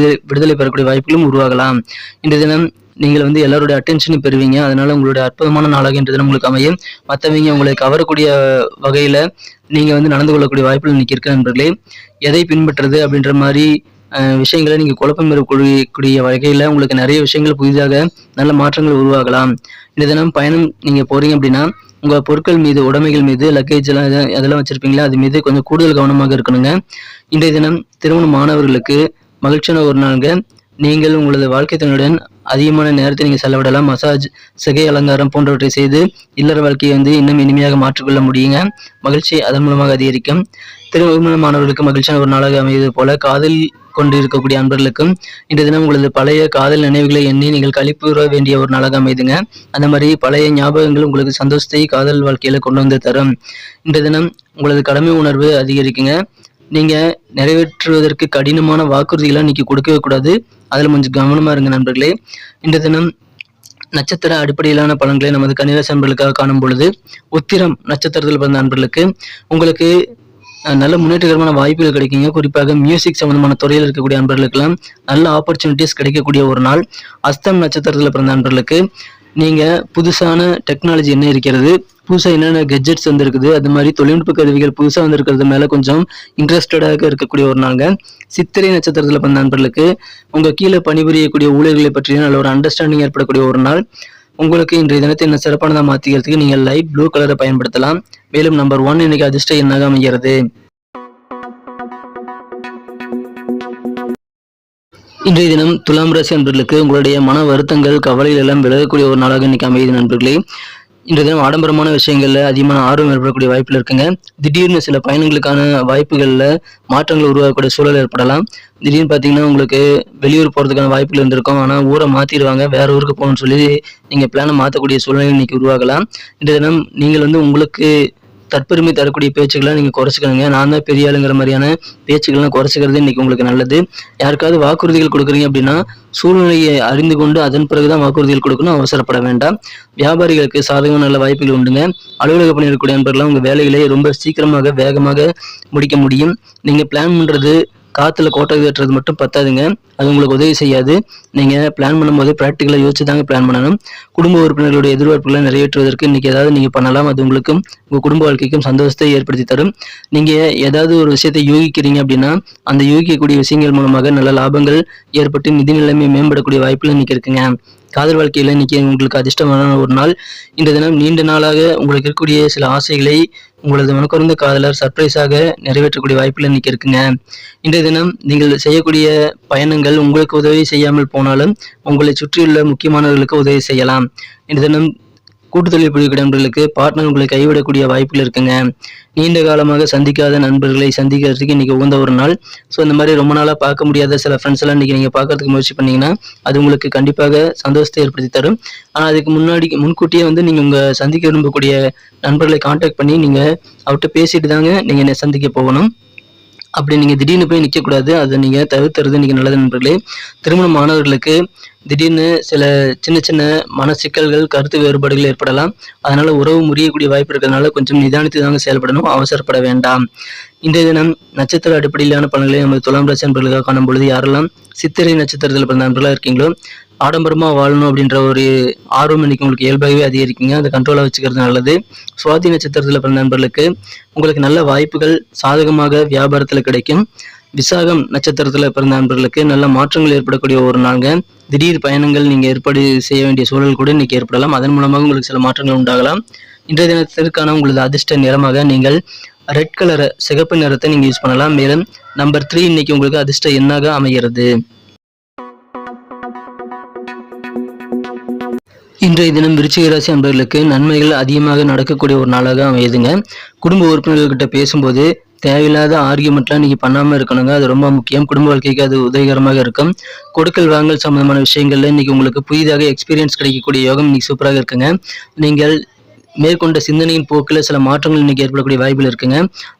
விடுதலை பெறக்கூடிய வாய்ப்புகளும் உருவாகலாம். இன்றைய தினம் நீங்கள் எல்லாருடைய அட்டென்ஷனையும் பெறுவீங்க. அதனால உங்களுடைய அற்புதமான நாளாக இன்றைய தினம் உங்களுக்கு அமையும். மற்றவங்க உங்களை கவரக்கூடிய வகையில் நீங்கள் நடந்து கொள்ளக்கூடிய வாய்ப்புகள் இன்னைக்கு இருக்கு நண்பர்களே. எதை பின்பற்றுறது அப்படின்ற மாதிரி விஷயங்களை நீங்க குழப்பம் இருக்கக்கூடிய வகையில உங்களுக்கு நிறைய விஷயங்கள் புதிதாக நல்ல மாற்றங்கள் உருவாகலாம். இந்த தினம் பயணம் நீங்க போறீங்க அப்படின்னா உங்க பொருட்கள் மீது, உடைமைகள் மீது, லக்கேஜ் எல்லாம் அதெல்லாம் வச்சிருப்பீங்களா, அது மீது கொஞ்சம் கூடுதல் கவனமாக இருக்கணுங்க. இன்றைய தினம் திருமண மாணவர்களுக்கு மகிழ்ச்சியான ஒரு நாளுங்க. நீங்கள் உங்களது வாழ்க்கை துணையுடன் அதிகமான நேரத்தை நீங்க செலவிடலாம். மசாஜ், சிகை அலங்காரம் போன்றவற்றை செய்து இல்லற வாழ்க்கையை இன்னும் இனிமையாக மாற்றிக்கொள்ள முடியுங்க. மகிழ்ச்சி அதன் மூலமாக அதிகரிக்கும். திருமணமானவர்களுக்கு மகிழ்ச்சியான ஒரு நாளாக அமைவது போல காதல் கொண்டு இருக்கக்கூடிய அன்பர்களுக்கும் இன்றைய தினம் உங்களது பழைய காதல் நினைவுகளை எண்ணி நீங்கள் களிப்புற வேண்டிய ஒரு நாளாக அமைதுங்க. அந்த மாதிரி பழைய ஞாபகங்கள் உங்களுக்கு சந்தோஷத்தை காதல் வாழ்க்கையில கொண்டு வந்து தரும். இன்றைய தினம் உங்களது கடமை உணர்வு அதிகரிக்குங்க. நீங்க நிறைவேற்றுவதற்கு கடினமான வாக்குறுதிகளை இன்னைக்கு கொடுக்கவே கூடாது. அதுல கொஞ்சம் கவனமா இருங்க நண்பர்களே. இன்றைய தினம் நட்சத்திர அடிப்படையிலான பலன்களை நமது கன்னிராசி நண்பர்களுக்காக காணும் பொழுது, உத்திரம் நட்சத்திரத்தில் பிறந்த நண்பர்களுக்கு உங்களுக்கு நல்ல முன்னேற்றகரமான வாய்ப்புகள் கிடைக்குங்க. குறிப்பாக மியூசிக் சம்பந்தமான துறையில் இருக்கக்கூடிய நண்பர்களுக்கெல்லாம் நல்ல ஆப்பர்ச்சுனிட்டிஸ் கிடைக்கக்கூடிய ஒரு நாள். அஸ்தம் நட்சத்திரத்தில் பிறந்த நண்பர்களுக்கு நீங்க புதுசான டெக்னாலஜி என்ன இருக்கிறது, புதுசா என்னென்ன கெட்ஜெட்ஸ் வந்துருக்குது, அது மாதிரி தொழில்நுட்ப கருவிகள் புதுசா வந்திருக்கிறது மேல கொஞ்சம் இன்ட்ரெஸ்டடாக இருக்கக்கூடிய ஒரு நாளுங்க. சித்திரை நட்சத்திரத்துல பிறந்த நண்பர்களுக்கு உங்க கீழே பணிபுரியக்கூடிய ஊழியர்களை பற்றிய நல்ல ஒரு அண்டர்ஸ்டாண்டிங் ஏற்படக்கூடிய ஒரு நாள். உங்களுக்கு இன்றைய தினத்தை இன்னும் சிறப்பானதா மாத்திக்கிறதுக்கு நீங்கள் லைட் ப்ளூ கலரை பயன்படுத்தலாம். மேலும் நம்பர் 1 இன்னைக்கு அதிர்ஷ்ட எண்ணாக அமைகிறது. இன்றைய தினம் துலாம் ராசி நண்பர்களுக்கு உங்களுடைய மன வருத்தங்கள், கவலைகள் எல்லாம் விலகக்கூடிய ஒரு நாளாக இன்னைக்கு அமையுது நண்பர்களே. இன்றைய தினம் ஆடம்பரமான விஷயங்கள்ல அதிகமான ஆர்வம் ஏற்படக்கூடிய வாய்ப்புகள் இருக்குங்க. திடீர்னு சில பயணங்களுக்கான வாய்ப்புகள்ல மாற்றங்கள் உருவாகக்கூடிய சூழல் ஏற்படலாம். திடீர்னு பார்த்தீங்கன்னா உங்களுக்கு வெளியூர் போறதுக்கான வாய்ப்புகள் இருந்திருக்கும். ஆனா ஊரை மாத்திடுவாங்க, வேற ஊருக்கு போகணும்னு சொல்லி நீங்க பிளானை மாற்றக்கூடிய சூழ்நிலை இன்னைக்கு உருவாகலாம். இன்றைய தினம் நீங்கள் உங்களுக்கு தற்பெருமை தரக்கூடிய பேச்சுக்களை நீங்க குறைச்சிக்கணுங்க. நான் தான் பெரிய ஆளுங்கிற மாதிரியான பேச்சுக்கள்லாம் குறைச்சிக்கிறது இன்னைக்கு உங்களுக்கு நல்லது. யாருக்காவது வாக்குறுதிகள் கொடுக்குறீங்க அப்படின்னா சூழ்நிலையை அறிந்து கொண்டு அதன் பிறகுதான் வாக்குறுதிகள் கொடுக்கணும், அவசரப்பட வேண்டாம். வியாபாரிகளுக்கு சாதகமான நல்ல வாய்ப்புகள் உண்டுங்க. அலுவலக பணி இருக்கக்கூடிய நண்பர்கள்லாம் உங்க வேலைகளை ரொம்ப சீக்கிரமாக வேகமாக முடிக்க முடியும். நீங்க பிளான் பண்றது காத்துல கோட்டை கட்டுறது மட்டும் பத்தாதுங்க, அது உங்களுக்கு உதவி செய்யாது. நீங்க பிளான் பண்ணும்போது ப்ராக்டிக்கலா யோசிச்சு தாங்க பிளான் பண்ணணும். குடும்ப உறுப்பினர்களுடைய எதிர்பார்ப்புகளை நிறைவேற்றுவதற்கு இன்னைக்கு ஏதாவது நீங்க பண்ணலாம். அது உங்களுக்கும் உங்க குடும்ப வாழ்க்கைக்கும் சந்தோஷத்தை ஏற்படுத்தி தரும். நீங்க ஏதாவது ஒரு விஷயத்தை யோகிக்கிறீங்க அப்படின்னா அந்த யோகிக்கக்கூடிய விஷயங்கள் மூலமாக நல்ல லாபங்கள் ஏற்பட்டு நிதி நிலைமை மேம்படக்கூடிய வாய்ப்புகள் இன்னைக்கு இருக்குங்க. காதல் வாழ்க்கையில இன்னைக்கு உங்களுக்கு அதிர்ஷ்டமான ஒரு நாள். இந்த தினம் நீண்ட நாளாக உங்களுக்கு இருக்கக்கூடிய சில ஆசைகளை உங்களது மனக்குறந்த காதலர் சர்ப்ரைஸாக நிறைவேற்றக்கூடிய வாய்ப்புகள் இன்னைக்கு இருக்குங்க. இன்றைய தினம் நீங்கள் செய்யக்கூடிய பயணங்கள் உங்களுக்கு உதவி செய்யாமல் போனாலும் உங்களை சுற்றியுள்ள முக்கியமானவர்களுக்கு உதவி செய்யலாம். இன்றைய தினம் கூட்டு தொழில் புரியக்கூடிய நண்பர்களுக்கு பார்ட்னர் உங்களை கைவிடக்கூடிய வாய்ப்புகள் இருக்குங்க. நீண்ட காலமாக சந்திக்காத நண்பர்களை சந்திக்கிறதுக்கு இன்னைக்கு உகந்த ஒரு நாள். ஸோ இந்த மாதிரி ரொம்ப நாளாக பார்க்க முடியாத சில ஃப்ரெண்ட்ஸ் எல்லாம் இன்னைக்கு நீங்கள் பார்க்கறதுக்கு முயற்சி பண்ணீங்கன்னா அது உங்களுக்கு கண்டிப்பாக சந்தோஷத்தை ஏற்படுத்தி தரும். ஆனால் அதுக்கு முன்கூட்டியே நீங்கள் உங்கள் சந்திக்க விரும்பக்கூடிய நண்பர்களை கான்டாக்ட் பண்ணி நீங்கள் அவர்கிட்ட பேசிட்டு தாங்க நீங்கள் சந்திக்க போகணும். அப்படி நீங்கள் திடீர்னு போய் நிற்கக்கூடாது. அதை நீங்கள் தவிர்த்துறது இன்னைக்கு நல்லது நண்பர்களே. திருமணம் மாணவர்களுக்கு திடீர்னு சில சின்ன சின்ன மன சிக்கல்கள், கருத்து வேறுபாடுகள் ஏற்படலாம். அதனால உறவு முறியக்கூடிய வாய்ப்பு இருக்கிறதுனால கொஞ்சம் நிதானித்து தாங்க செயல்படணும், அவசரப்பட வேண்டாம். இன்றைய தினம் நட்சத்திர அடிப்படையிலான பலன்களை நமது துலாம் ராசி நண்பர்களுக்காக காணும் பொழுது யாரெல்லாம் சித்திரை நட்சத்திரத்தில் பிறந்த நண்பர்களாக இருக்கீங்களோ ஆடம்பரமா வாழணும் அப்படின்ற ஒரு ஆர்வம் இன்னைக்கு உங்களுக்கு இயல்பாகவே அதிகரிக்குங்க. அதை கண்ட்ரோலாக வச்சுக்கிறது நல்லது. சுவாதி நட்சத்திரத்தில் பிறந்த நண்பர்களுக்கு உங்களுக்கு நல்ல வாய்ப்புகள் சாதகமாக வியாபாரத்தில் கிடைக்கும். விசாகம் நட்சத்திரத்தில் பிறந்த நண்பர்களுக்கு நல்ல மாற்றங்கள் ஏற்படக்கூடிய ஒரு நாளுங்க. திடீர் பயணங்கள் நீங்கள் ஏற்பாடு செய்ய வேண்டிய சூழல் கூட இன்னைக்கு ஏற்படலாம். அதன் மூலமாக உங்களுக்கு சில மாற்றங்கள் உண்டாகலாம். இன்றைய தினத்திற்கான உங்களது அதிர்ஷ்ட நிறமாக நீங்கள் ரெட் கலர், சிகப்பு நிறத்தை நீங்கள் யூஸ் பண்ணலாம். மேலும் நம்பர் 3 இன்னைக்கு உங்களுக்கு அதிர்ஷ்ட எண்ணாக அமைகிறது. இன்றைய தினம் விருச்சிக ராசி அன்பர்களுக்கு நன்மைகள் அதிகமாக நடக்கக்கூடிய ஒரு நாளாக அமையுதுங்க. குடும்ப உறுப்பினர்கள்கிட்ட பேசும்போது தேவையில்லாத ஆர்கியூமெண்ட்லாம் நீங்க பண்ணாம இருக்கணுங்க. அது ரொம்ப முக்கியம். குடும்ப வாழ்க்கைக்கு அது உதவிகரமாக இருக்கும். கொடுக்கல் வாங்கல் சம்பந்தமான விஷயங்கள்ல இன்னைக்கு உங்களுக்கு புதிதாக எக்ஸ்பீரியன்ஸ் கிடைக்கக்கூடிய யோகம் இன்னைக்கு சூப்பராக இருக்குங்க. நீங்கள் மேற்கொண்ட சிந்தனையின் போக்கில் சில மாற்றங்கள் இன்னைக்கு ஏற்படக்கூடிய வாய்ப்புகள் இருக்குங்க.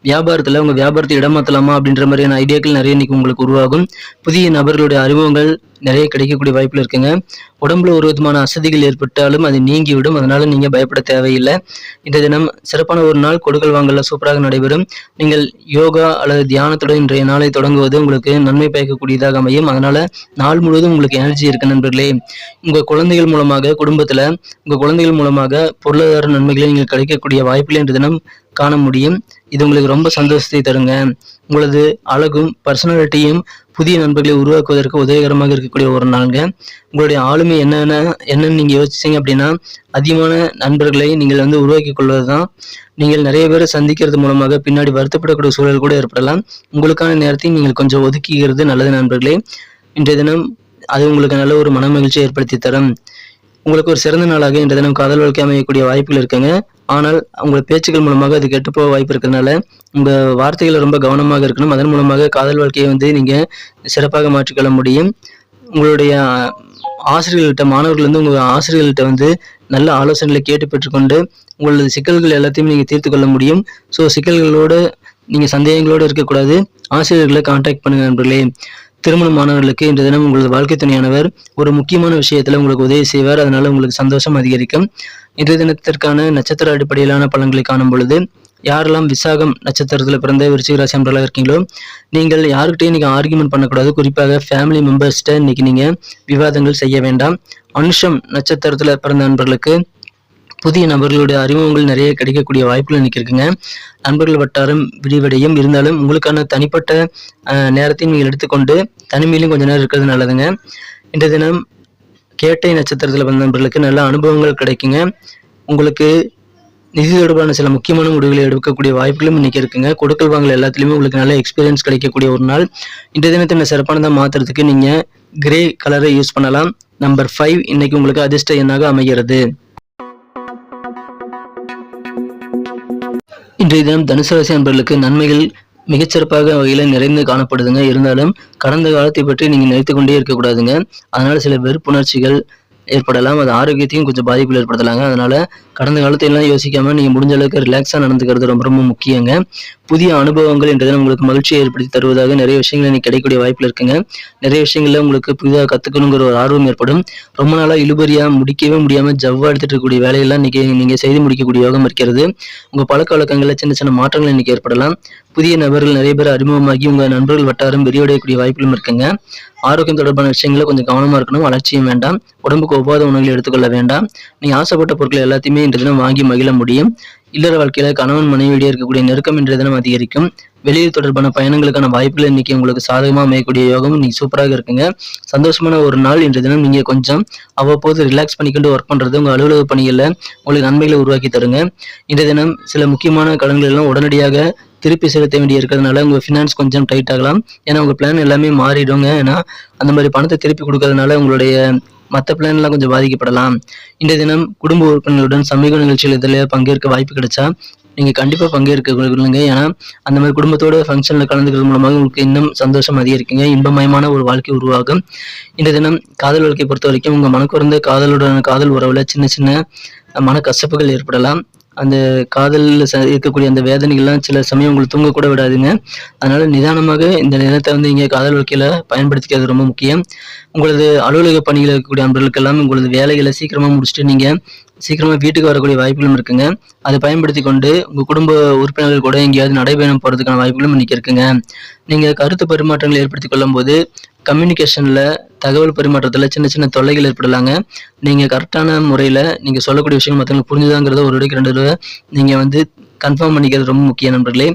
வியாபாரத்தில் உங்கள் வியாபாரத்தை இடமாற்றலாமா அப்படின்ற மாதிரியான ஐடியாக்கள் நிறைய இன்னைக்கு உங்களுக்கு உருவாகும். புதிய நபர்களுடைய அறிமுகங்கள் நிறைய கிடைக்கக்கூடிய வாய்ப்புகள் இருக்குங்க. உடம்புல ஒரு விதமான அசதிகள் ஏற்பட்டாலும் அது நீங்கிவிடும். அதனால நீங்க பயப்பட தேவையில்லை. இந்த தினம் சிறப்பான ஒரு நாள். கொடுக்கல் வாங்கல சூப்பராக நடைபெறும். நீங்கள் யோகா அல்லது தியானத்துடன் இன்றைய நாளை தொடங்குவது உங்களுக்கு நன்மை பயக்கக்கூடியதாக அமையும். அதனால நாள் முழுவதும் உங்களுக்கு எனர்ஜி இருக்கு நண்பர்களே. உங்க குழந்தைகள் மூலமாக குடும்பத்துல உங்க குழந்தைகள் மூலமாக பொருளாதார நன்மைகளை நீங்கள் கிடைக்கக்கூடிய வாய்ப்புகளை இன்று தினம் காண முடியும். இது உங்களுக்கு ரொம்ப சந்தோஷத்தை தருங்க. உங்களது அழகும் பர்சனாலிட்டியும் புதிய நண்பர்களை உருவாக்குவதற்கு உதவிகரமாக இருக்கக்கூடிய ஒரு நாளுங்க. உங்களுடைய ஆளுமை என்னன்னு நீங்கள் யோசிச்சீங்க அப்படின்னா, அதிகமான நண்பர்களை நீங்கள் வந்து உருவாக்கி கொள்வது தான். நீங்கள் நிறைய பேரை சந்திக்கிறது மூலமாக பின்னாடி வருத்தப்படக்கூடிய சூழல் கூட ஏற்படலாம். உங்களுக்கான நேரத்தையும் நீங்கள் கொஞ்சம் ஒதுக்கிக்கிறது நல்லது நண்பர்களே. இன்றைய தினம் அது உங்களுக்கு நல்ல ஒரு மன மகிழ்ச்சியை ஏற்படுத்தி தரும். உங்களுக்கு ஒரு சிறந்த நாளாக இன்றைய தினம் காதல் வாழ்க்கை அமையக்கூடிய வாய்ப்புகள் இருக்குங்க. ஆனால் உங்கள் பேச்சுக்கள் மூலமாக அது கெட்டுப்போக வாய்ப்பு இருக்கிறதுனால உங்கள் வார்த்தைகளை ரொம்ப கவனமாக இருக்கணும். அதன் மூலமாக காதல் வாழ்க்கையை வந்து நீங்கள் சிறப்பாக மாற்றிக்கொள்ள முடியும். உங்களுடைய ஆசிரியர்கள்ட்ட மாணவர்கள் வந்து உங்கள் ஆசிரியர்கள்ட்ட வந்து நல்ல ஆலோசனைகளை கேட்டு பெற்றுக்கொண்டு உங்களது சிக்கல்கள் எல்லாத்தையும் நீங்கள் தீர்த்து கொள்ள முடியும். ஸோ சிக்கல்களோடு நீங்கள் சந்தேகங்களோடு இருக்கக்கூடாது. ஆசிரியர்களை கான்டாக்ட் பண்ணுங்க நண்பர்களே. திருமணமானவர்களுக்கு இன்றைய தினம் உங்களது வாழ்க்கை துணையானவர் ஒரு முக்கியமான விஷயத்துல உங்களுக்கு உதவி செய்வார். அதனால உங்களுக்கு சந்தோஷம் அதிகரிக்கும். இன்றைய தினத்திற்கான நட்சத்திர அடிப்படையிலான பலன்களை காணும் பொழுது, யாரெல்லாம் விசாகம் நட்சத்திரத்துல பிறந்த விருச்சிக ராசி அன்பர்களாக இருக்கீங்களோ, நீங்கள் யாருக்கிட்டையும் இன்னைக்கு ஆர்கியூமெண்ட் பண்ணக்கூடாது. குறிப்பாக ஃபேமிலி மெம்பர்ஸ்கிட்ட இன்னைக்கு நீங்க விவாதங்கள் செய்ய வேண்டாம். அனுஷம் நட்சத்திரத்துல பிறந்த நண்பர்களுக்கு புதிய நபர்களுடைய அறிமுகங்கள் நிறைய கிடைக்கக்கூடிய வாய்ப்புகள் இன்னைக்கு இருக்குங்க. நண்பர்கள் வட்டாரம் விரிவடையும். இருந்தாலும் உங்களுக்கான தனிப்பட்ட நேரத்தையும் நீங்கள் எடுத்துக்கொண்டு தனிமையிலும் கொஞ்ச நேரம் இருக்கிறது நல்லதுங்க. இன்றைய தினம் கேட்டை நட்சத்திரத்தில் வந்த நண்பர்களுக்கு நல்ல அனுபவங்கள் கிடைக்குங்க. உங்களுக்கு நிதி தொடர்பான சில முக்கியமான முடிவுகளை எடுக்கக்கூடிய வாய்ப்புகளும் இன்னைக்கு இருக்குங்க. கொடுக்கல் வாங்கல் எல்லாத்துலேயுமே உங்களுக்கு நல்ல எக்ஸ்பீரியன்ஸ் கிடைக்கக்கூடிய ஒரு நாள். இன்றைய தினத்தை சிறப்பானதாக மாற்றுறதுக்கு நீங்கள் கிரே கலரை யூஸ் பண்ணலாம். நம்பர் 5 இன்னைக்கு உங்களுக்கு அதிர்ஷ்ட எண்ணாக அமைகிறது. இன்றைய தினம் தனுசு ராசி அன்பர்களுக்கு நன்மைகள் மிகச்சிறப்பாக வகையில் நிறைந்து காணப்படுதுங்க. இருந்தாலும் கடந்த காலத்தை பற்றி நீங்கள் நினைத்து கொண்டே இருக்கக்கூடாதுங்க. அதனால சில வெறுப்புணர்ச்சிகள் ஏற்படலாம். அது ஆரோக்கியத்தையும் கொஞ்சம் பாதிப்புகள் ஏற்படுத்தலாங்க. அதனால கடந்த காலத்தையெல்லாம் யோசிக்காம நீங்கள் முடிஞ்ச அளவுக்கு ரிலாக்ஸாக நடந்துக்கிறது ரொம்ப ரொம்ப முக்கியங்க. புதிய அனுபவங்கள் இன்றைய தினம் உங்களுக்கு மகிழ்ச்சியை ஏற்படுத்தி தருவதாக நிறைய விஷயங்கள் இன்னைக்கு கிடைக்கக்கூடிய வாய்ப்புகள் இருக்குங்க. நிறைய விஷயங்கள்ல உங்களுக்கு புதிதாக கற்றுக்கணுங்கிற ஒரு ஆர்வம் ஏற்படும். ரொம்ப நாளாக இழுபறியாக முடிக்கவே முடியாமல் ஜவ்வா எடுத்துட்டு இருக்கக்கூடிய வேலையெல்லாம் இன்னைக்கு நீங்கள் செய்து முடிக்கக்கூடிய யோகம் இருக்கிறது. உங்கள் பழக்க வழக்கங்களில் சின்ன சின்ன மாற்றங்கள் இன்னைக்கு ஏற்படலாம். புதிய நபர்கள் நிறைய பேர் அறிமுகமாகி உங்கள் நண்பர்கள் வட்டாரம் விரிவடையக்கூடிய வாய்ப்புகளும் இருக்குங்க. ஆரோக்கியம் தொடர்பான விஷயங்கள கொஞ்சம் கவனமாக இருக்கணும். அலட்சியம் வேண்டாம். உடம்புக்கு ஒவ்வாத உணவுகளை எடுத்துக்கொள்ள வேண்டாம். நீங்கள் ஆசைப்பட்ட பொருட்கள் எல்லாத்தையுமே இன்றைய தினம் வாங்கி மகிழ முடியும். இல்லற வாழ்க்கையில கணவன் மனைவியிடையே இருக்கக்கூடிய நெருக்கம் இன்றைய தினம் அதிகரிக்கும். வெளியில் தொடர்பான பயணங்களுக்கான வாய்ப்புகள் இன்னைக்கு உங்களுக்கு சாதகமாக அமையக்கூடிய யோகம் இன்னைக்கு சூப்பராக இருக்குங்க. சந்தோஷமான ஒரு நாள். இன்றைய தினம் நீங்க கொஞ்சம் அவ்வப்போது ரிலாக்ஸ் பண்ணிக்கிட்டு ஒர்க் பண்றது உங்க அலுவலக பணிகளில் உங்களுக்கு நன்மைகளை உருவாக்கி தருங்க. இன்றைய தினம் சில முக்கியமான கடன்கள் எல்லாம் உடனடியாக திருப்பி செலுத்த வேண்டி இருக்கிறதுனால உங்க ஃபினான்ஸ் கொஞ்சம் டைட் ஆகலாம். ஏன்னா உங்க பிளான் எல்லாமே மாறிடுங்க. ஏன்னா அந்த மாதிரி பணத்தை திருப்பி கொடுக்கறதுனால உங்களுடைய மற்ற பிளான்லாம் கொஞ்சம் பாதிக்கப்படலாம். இன்றைய தினம் குடும்ப உறுப்பினர்களுடன் சமூக நிகழ்ச்சிகள் இதில் பங்கேற்க வாய்ப்பு கிடைச்சா நீங்கள் கண்டிப்பாக பங்கேற்க கொள்ளுங்க. ஏன்னா அந்த மாதிரி குடும்பத்தோட ஃபங்க்ஷனில் கலந்துக்கிறது மூலமாக உங்களுக்கு இன்னும் சந்தோஷம் அதிகரிக்குங்க. இன்பமயமான ஒரு வாழ்க்கை உருவாகும். இன்றைய தினம் காதல் வாழ்க்கையை பொறுத்த வரைக்கும் உங்கள் மனக்குறந்த காதலுடன் காதல் உறவில் சின்ன சின்ன மன கசப்புகள் ஏற்படலாம். அந்த காதலில் இருக்கக்கூடிய அந்த வேதனைகள்லாம் சில சமயம் உங்களுக்கு தூங்க கூட விடாதுங்க. அதனால நிதானமாக இந்த நேரத்தை வந்து நீங்கள் காதல் வாழ்க்கையில் பயன்படுத்திக்கிறது ரொம்ப முக்கியம். உங்களது அலுவலக பணியில் இருக்கக்கூடிய நண்பர்களுக்கெல்லாம் உங்களது வேலைகளை சீக்கிரமாக முடிச்சுட்டு நீங்கள் சீக்கிரமாக வீட்டுக்கு வரக்கூடிய வாய்ப்புகளும் இருக்குங்க. அதை பயன்படுத்தி கொண்டு உங்கள் குடும்ப உறுப்பினர்கள் கூட எங்கேயாவது நடைபயணம் போகிறதுக்கான வாய்ப்புகளும் இன்னைக்கு இருக்குங்க. நீங்கள் கருத்து பரிமாற்றங்களை ஏற்படுத்தி கொள்ளும் போது கம்யூனிகேஷனில் தகவல் பரிமாற்றத்தில் சின்ன சின்ன தொல்லைகள் ஏற்படலாங்க. நீங்கள் கரெக்டான முறையில் நீங்கள் சொல்லக்கூடிய விஷயங்கள் மற்றவங்களுக்கு புரிஞ்சுதாங்கிறத ஒரு இடைக்கு 2 தடவை நீங்கள் வந்து கன்ஃபார்ம் பண்ணிக்கிறது ரொம்ப முக்கியம் நண்பர்களே.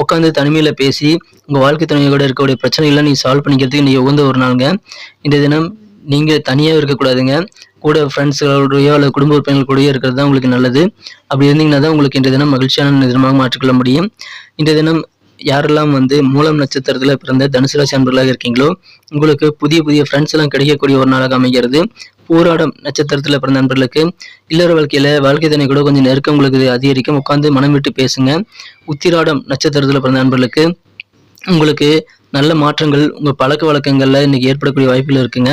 உட்காந்து தனிமையில் பேசி உங்கள் வாழ்க்கை துணையோட இருக்கக்கூடிய பிரச்சனைகள்லாம் நீங்கள் சால்வ் பண்ணிக்கிறதுக்கு நீங்கள் உகந்த ஒரு நாளுங்க. இந்த தினம் நீங்கள் தனியாக இருக்கக்கூடாதுங்க. கூட ஃப்ரெண்ட்ஸுகளோடையோ அல்லது குடும்ப உறுப்பினர்கள் கூடயோ இருக்கிறது தான் உங்களுக்கு நல்லது. அப்படி இருந்தீங்கன்னா தான் உங்களுக்கு இன்றைய தினம் மகிழ்ச்சியான தினமாக மாற்றிக்கொள்ள முடியும். இன்றைய தினம் யாரெல்லாம் வந்து மூலம் நட்சத்திரத்தில் பிறந்த தனுசு ராசி அன்பர்களாக இருக்கீங்களோ உங்களுக்கு புதிய புதிய ஃப்ரெண்ட்ஸ் எல்லாம் கிடைக்கக்கூடிய ஒரு நாளாக அமைகிறது. போராடம் நட்சத்திரத்தில் பிறந்த நண்பர்களுக்கு இல்லற வாழ்க்கையில வாழ்க்கை துணை கூட கொஞ்சம் நெருக்கம் உங்களுக்கு அதிகரிக்கும். உட்காந்து மனம் விட்டு பேசுங்க. உத்திராடம் நட்சத்திரத்தில் பிறந்த நண்பர்களுக்கு உங்களுக்கு நல்ல மாற்றங்கள் உங்கள் பழக்க வழக்கங்களில் இன்னைக்கு ஏற்படக்கூடிய வாய்ப்புகள் இருக்குங்க.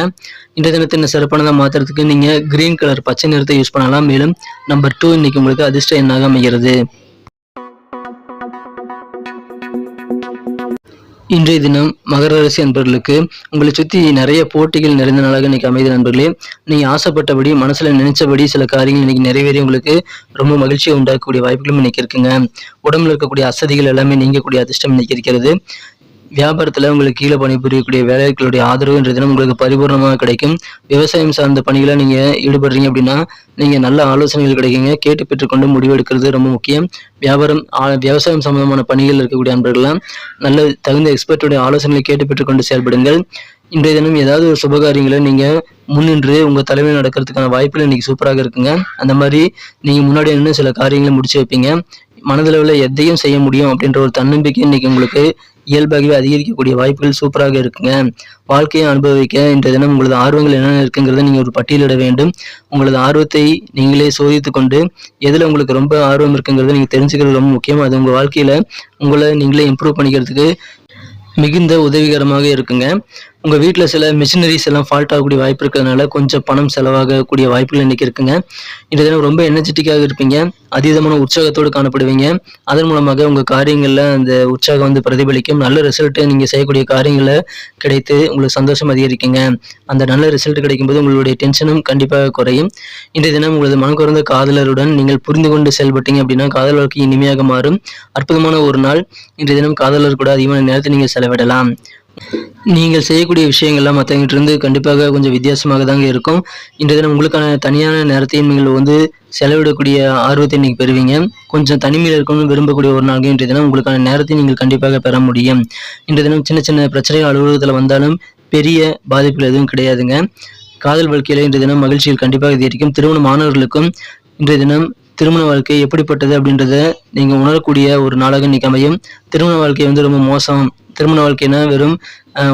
இந்த தினத்தை இன்னும் சிறப்பானதாக மாற்றுறதுக்கு நீங்கள் கிரீன் கலர் பச்சை நிறத்தை யூஸ் பண்ணலாம். மேலும் நம்பர் 2 இன்னைக்கு உங்களுக்கு அதிர்ஷ்ட எண்ணாக அமைகிறது. இன்றைய தினம் மகர ராசி நண்பர்களுக்கு உங்களை சுற்றி நிறைய போட்டிகள் நிறைந்த நாளாக இன்னைக்கு அமைதி நண்பர்களே. நீங்கள் ஆசைப்பட்டபடி மனசில் நினைச்சபடி சில காரியங்கள் இன்னைக்கு நிறைவேறி உங்களுக்கு ரொம்ப மகிழ்ச்சியை உண்டாக்கக்கூடிய வாய்ப்புகளும் இன்னைக்கு இருக்குங்க. உடம்புல இருக்கக்கூடிய அசதிகள் எல்லாமே நீங்கக்கூடிய அதிர்ஷ்டம் இன்னைக்கு இருக்கிறது. வியாபாரத்துல உங்களுக்கு கீழே பணிபுரியக்கூடிய வேலைகளுடைய ஆதரவு இன்றைய தினம் உங்களுக்கு பரிபூர்ணமாக கிடைக்கும். விவசாயம் சார்ந்த பணிகளை நீங்க ஈடுபடுறீங்க அப்படின்னா நீங்க நல்ல ஆலோசனைகள் கிடைக்குங்க. கேட்டு பெற்றுக்கொண்டு முடிவெடுக்கிறது ரொம்ப முக்கியம். விவசாயம் சம்பந்தமான பணிகள் இருக்கக்கூடிய அன்பர்கள்லாம் நல்ல தகுந்த எக்ஸ்பர்ட்டுடைய ஆலோசனைகளை கேட்டு பெற்றுக்கொண்டு செயல்படுங்கள். இன்றைய தினம் ஏதாவது ஒரு சுபகாரியங்களை நீங்க முன்னின்று உங்க தலைமையில் நடக்கிறதுக்கான வாய்ப்புகள் இன்னைக்கு சூப்பராக இருக்குங்க. அந்த மாதிரி நீங்க முன்னாடி நின்று சில காரியங்களை முடிச்சு வைப்பீங்க. மனதளவில் எதையும் செய்ய முடியும் அப்படின்ற ஒரு தன்னம்பிக்கை இன்னைக்கு உங்களுக்கு இயல்பாகவே அதிகரிக்கக்கூடிய வாய்ப்புகள் சூப்பராக இருக்குங்க. வாழ்க்கையை அனுபவிக்க இன்றைய தினம் உங்களது ஆர்வங்கள் என்னென்ன இருக்குங்கிறத நீங்க ஒரு பட்டியலிட வேண்டும். உங்களது ஆர்வத்தை நீங்களே சோதித்து கொண்டு எதுல உங்களுக்கு ரொம்ப ஆர்வம் இருக்குங்கிறத நீங்க தெரிஞ்சுக்கிறது ரொம்ப முக்கியம். அது உங்க வாழ்க்கையில உங்களை நீங்களே இம்ப்ரூவ் பண்ணிக்கிறதுக்கு மிகுந்த உதவிகரமாக இருக்குங்க. உங்க வீட்டில் சில மிஷினரிஸ் எல்லாம் ஃபால்ட் ஆகக்கூடிய வாய்ப்பு இருக்கிறதுனால கொஞ்சம் பணம் செலவாகக்கூடிய வாய்ப்புகள் இன்னைக்கு இருக்குங்க. இன்றைய தினம் ரொம்ப எனர்ஜெட்டிக்காக இருப்பீங்க. அதீதமான உற்சாகத்தோடு காணப்படுவீங்க. அதன் மூலமாக உங்க காரியங்கள்ல அந்த உற்சாகம் வந்து பிரதிபலிக்கும். நல்ல ரிசல்ட்டு நீங்க செய்யக்கூடிய காரியங்களை கிடைத்து உங்களுக்கு சந்தோஷம் அதிகரிக்குங்க. அந்த நல்ல ரிசல்ட் கிடைக்கும்போது உங்களுடைய டென்ஷனும் கண்டிப்பாக குறையும். இன்றைய தினம் உங்களது மனக்குறந்த காதலருடன் நீங்கள் புரிந்து கொண்டு செயல்பட்டீங்க அப்படின்னா காதல் வாழ்க்கை இனிமையாக மாறும். அற்புதமான ஒரு நாள். இன்றைய தினம் காதலர் கூட அதிகமான நேரத்தை நீங்கள் செலவிடலாம். நீங்கள் செய்யக்கூடிய விஷயங்கள்லாம் மற்றவங்கிட்ட இருந்து கண்டிப்பாக கொஞ்சம் வித்தியாசமாக தாங்க இருக்கும். இன்றைய தினம் உங்களுக்கான தனியான நேரத்தையும் நீங்கள் வந்து செலவிடக்கூடிய ஆர்வத்தை நீங்கள் பெறுவீங்க. கொஞ்சம் தனிமையில் இருக்கணும்னு விரும்பக்கூடிய ஒரு நாள் இன்றைய தினம் உங்களுக்கான நேரத்தை நீங்கள் கண்டிப்பாக பெற முடியும். இன்றைய தினம் சின்ன சின்ன பிரச்சனைகள் அலுவலகத்தில் வந்தாலும் பெரிய பாதிப்புகள் எதுவும் கிடையாதுங்க. காதல் வாழ்க்கையில இன்றைய தினம் மகிழ்ச்சிகள் கண்டிப்பாக அதிகரிக்கும். திருமண மாணவர்களுக்கும் இன்றைய தினம் திருமண வாழ்க்கை எப்படிப்பட்டது அப்படின்றத நீங்க உணரக்கூடிய ஒரு நாளாக இன்னைக்கு அமையும். திருமண வாழ்க்கை வந்து ரொம்ப மோசம், திருமண வாழ்க்கைனா வெறும்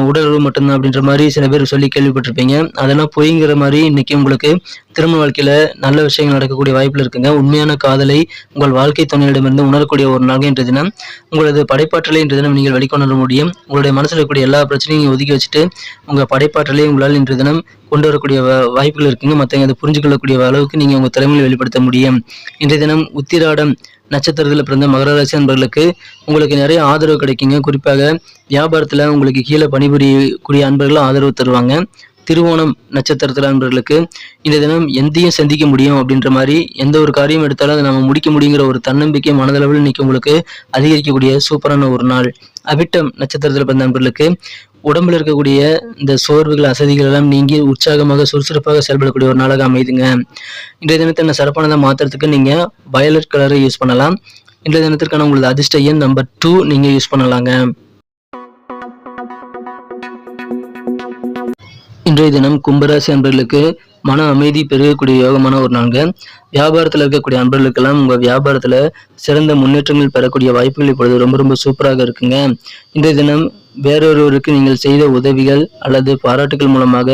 உடல் உறவு மட்டும்தான் அப்படின்ற மாதிரி சில பேர் சொல்லி கேள்விப்பட்டிருப்பீங்க. அதெல்லாம் பொய்ங்கிற மாதிரி இன்னைக்கு உங்களுக்கு திருமண வாழ்க்கையில நல்ல விஷயங்கள் நடக்கக்கூடிய வாய்ப்புல இருக்குங்க. உண்மையான காதலை உங்கள் வாழ்க்கை துணையிடமிருந்து உணரக்கூடிய ஒரு நாள் இன்றைய தினம். உங்களது படைப்பாற்றலை இன்றைய தினம் நீங்கள் வெளிக்கொணர முடியும். உங்களுடைய மனசுல இருக்கக்கூடிய எல்லா பிரச்சனையும் ஒதுக்கி வச்சுட்டு உங்க படைப்பாற்றலை உங்களால் இன்றைய தினம் கொண்டு வரக்கூடிய வாய்ப்புகள் இருக்குங்க. மற்றவங்க அதை புரிஞ்சு கொள்ளக்கூடிய அளவுக்கு நீங்க உங்க திறமையை வெளிப்படுத்த முடியும். இன்றைய தினம் உத்திராடம் நட்சத்திரத்தில் பிறந்த மகர ராசி அன்பர்களுக்கு உங்களுக்கு நிறைய ஆதரவு கிடைக்குங்க. குறிப்பாக வியாபாரத்தில் உங்களுக்கு கீழே பணிபுரியக்கூடிய அன்பர்கள் ஆதரவு தருவாங்க. திருவோணம் நட்சத்திரத்தில் அன்பர்களுக்கு இந்த தினம் எந்தையும் சந்திக்க முடியும் அப்படின்ற மாதிரி எந்த ஒரு காரியம் எடுத்தாலும் அதை நம்ம முடிக்க முடியுங்கிற ஒரு தன்னம்பிக்கை மனதளவில் இன்னைக்கு உங்களுக்கு அதிகரிக்கக்கூடிய சூப்பரான ஒரு நாள். அவிட்டம் நட்சத்திரத்தில் பிறந்த அன்பர்களுக்கு உடம்புல இருக்கக்கூடிய இந்த சோர்வுகள் அசதிகள் எல்லாம் நீங்கி உற்சாகமாக சுறுசுறுப்பாக செயல்படக்கூடிய ஒரு நாளாக அமைதுங்க. இன்றைய தினத்தை சிறப்பானதாக மாற்றுறதுக்கு நீங்க வயலட் கலரை யூஸ் பண்ணலாம். இன்றைய தினத்திற்கான உங்களது அதிர்ஷ்ட எண் நம்பர் 2 நீங்க யூஸ் பண்ணலாங்க. இன்றைய தினம் கும்பராசி அன்பர்களுக்கு மன அமைதி பெருகக்கூடிய யோகமான ஒரு நாள்ங்க. வியாபாரத்தில் இருக்கக்கூடிய அன்பர்களுக்கெல்லாம் உங்க வியாபாரத்துல சிறந்த முன்னேற்றங்கள் பெறக்கூடிய வாய்ப்புகள் இப்பொழுது ரொம்ப ரொம்ப சூப்பராக இருக்குங்க. இன்றைய தினம் வேறொருவருக்கு நீங்கள் செய்த உதவிகள் அல்லது பாராட்டுகள் மூலமாக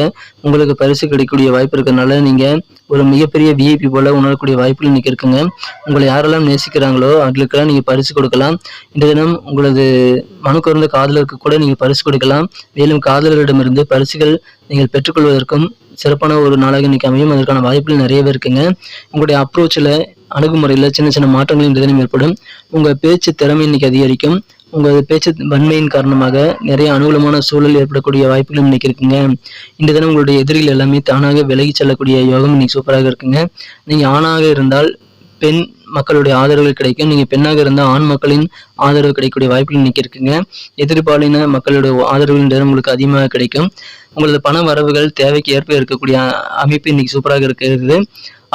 உங்களுக்கு பரிசு கிடைக்கக்கூடிய வாய்ப்பு இருக்கிறதுனால நீங்க ஒரு மிகப்பெரிய விஐபி போல உணரக்கூடிய வாய்ப்புகள் இன்னைக்கு இருக்குங்க. உங்களை யாரெல்லாம் நேசிக்கிறாங்களோ அவர்களுக்கெல்லாம் நீங்க பரிசு கொடுக்கலாம். இன்றைய தினம் உங்களது மனக்குறந்த காதலருக்கு கூட நீங்க பரிசு கொடுக்கலாம். மேலும் காதலரிடமிருந்து பரிசுகள் நீங்கள் பெற்றுக்கொள்வதற்கும் சிறப்பான ஒரு நாளாக இன்னைக்கு அமையும். அதற்கான வாய்ப்புகள் நிறையவே இருக்குங்க. உங்களுடைய அப்ரோச்சில் அணுகுமுறையில் சின்ன சின்ன மாற்றங்கள் இந்த தினம் ஏற்படும். உங்க பேச்சு திறமை இன்னைக்கு அதிகரிக்கும். உங்களது பேச்சு வன்மையின் காரணமாக நிறைய அனுகூலமான சூழல் ஏற்படக்கூடிய வாய்ப்புகள் இன்னைக்கு இருக்குங்க. இந்த தினம் உங்களுடைய எதிரிகள் எல்லாமே தானாக விலகி செல்லக்கூடிய யோகம் இன்னைக்கு சூப்பராக இருக்குங்க. நீங்க ஆணாக இருந்தால் பெண் மக்களுடைய ஆதரவு கிடைக்கும். நீங்க பெண்ணாக இருந்தால் ஆண் மக்களின் ஆதரவு கிடைக்கக்கூடிய வாய்ப்புகள் இன்னைக்கு இருக்குங்க. எதிர்பாலின மக்களுடைய ஆதரவு இந்த தினம் உங்களுக்கு அதிகமாக கிடைக்கும். உங்களது பண வரவுகள் தேவைக்கு ஏற்ப இருக்கக்கூடிய அமைப்பு இன்னைக்கு சூப்பராக இருக்கிறது.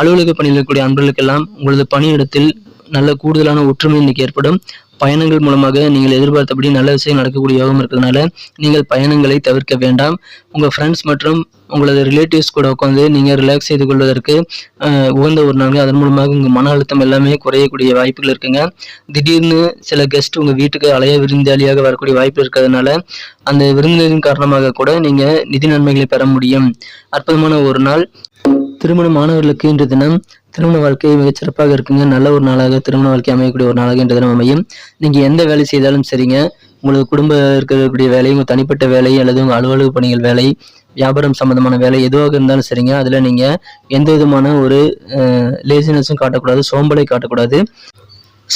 அலுவலக பணியில் இருக்கக்கூடிய அன்பர்களுக்கெல்லாம் உங்களது பணியிடத்தில் நல்ல கூடுதலான ஒற்றுமை இன்னைக்கு ஏற்படும். பயணங்கள் மூலமாக நீங்கள் எதிர்பார்த்தபடி நல்ல விஷயம் நடக்கக்கூடிய யோகம் இருக்கிறதுனால நீங்கள் பயணங்களை தவிர்க்க வேண்டாம். உங்க ஃப்ரெண்ட்ஸ் மற்றும் உங்களது ரிலேட்டிவ்ஸ் கூட உட்காந்து நீங்கள் ரிலாக்ஸ் செய்து கொள்வதற்கு உகந்த ஒரு நாள். அதன் மூலமாக உங்கள் மன அழுத்தம் எல்லாமே குறையக்கூடிய வாய்ப்புகள் இருக்குங்க. திடீர்னு சில கெஸ்ட் உங்கள் வீட்டுக்கு அலைய விருந்தாளியாக வரக்கூடிய வாய்ப்பு இருக்கிறதுனால அந்த விருந்தினரின் காரணமாக கூட நீங்கள் நிதி நன்மைகளை பெற முடியும். அற்புதமான ஒரு நாள். திருமண மாணவர்களுக்கு இன்று தினம் திருமண வாழ்க்கை மிகச் சிறப்பாக இருக்குங்க. நல்ல ஒரு நாளாக திருமண வாழ்க்கை அமையக்கூடிய ஒரு நாளாக இன்று தினம் அமையும். நீங்க எந்த வேலை செய்தாலும் சரிங்க, உங்களுக்கு குடும்ப இருக்கக்கூடிய வேலை, உங்க தனிப்பட்ட வேலை அல்லது உங்க அலுவலக பணிகள் வேலை, வியாபாரம் சம்பந்தமான வேலை எதுவாக இருந்தாலும் சரிங்க, அதுல நீங்க எந்த விதமான ஒரு லேசினஸும் காட்டக்கூடாது, சோம்பலை காட்டக்கூடாது.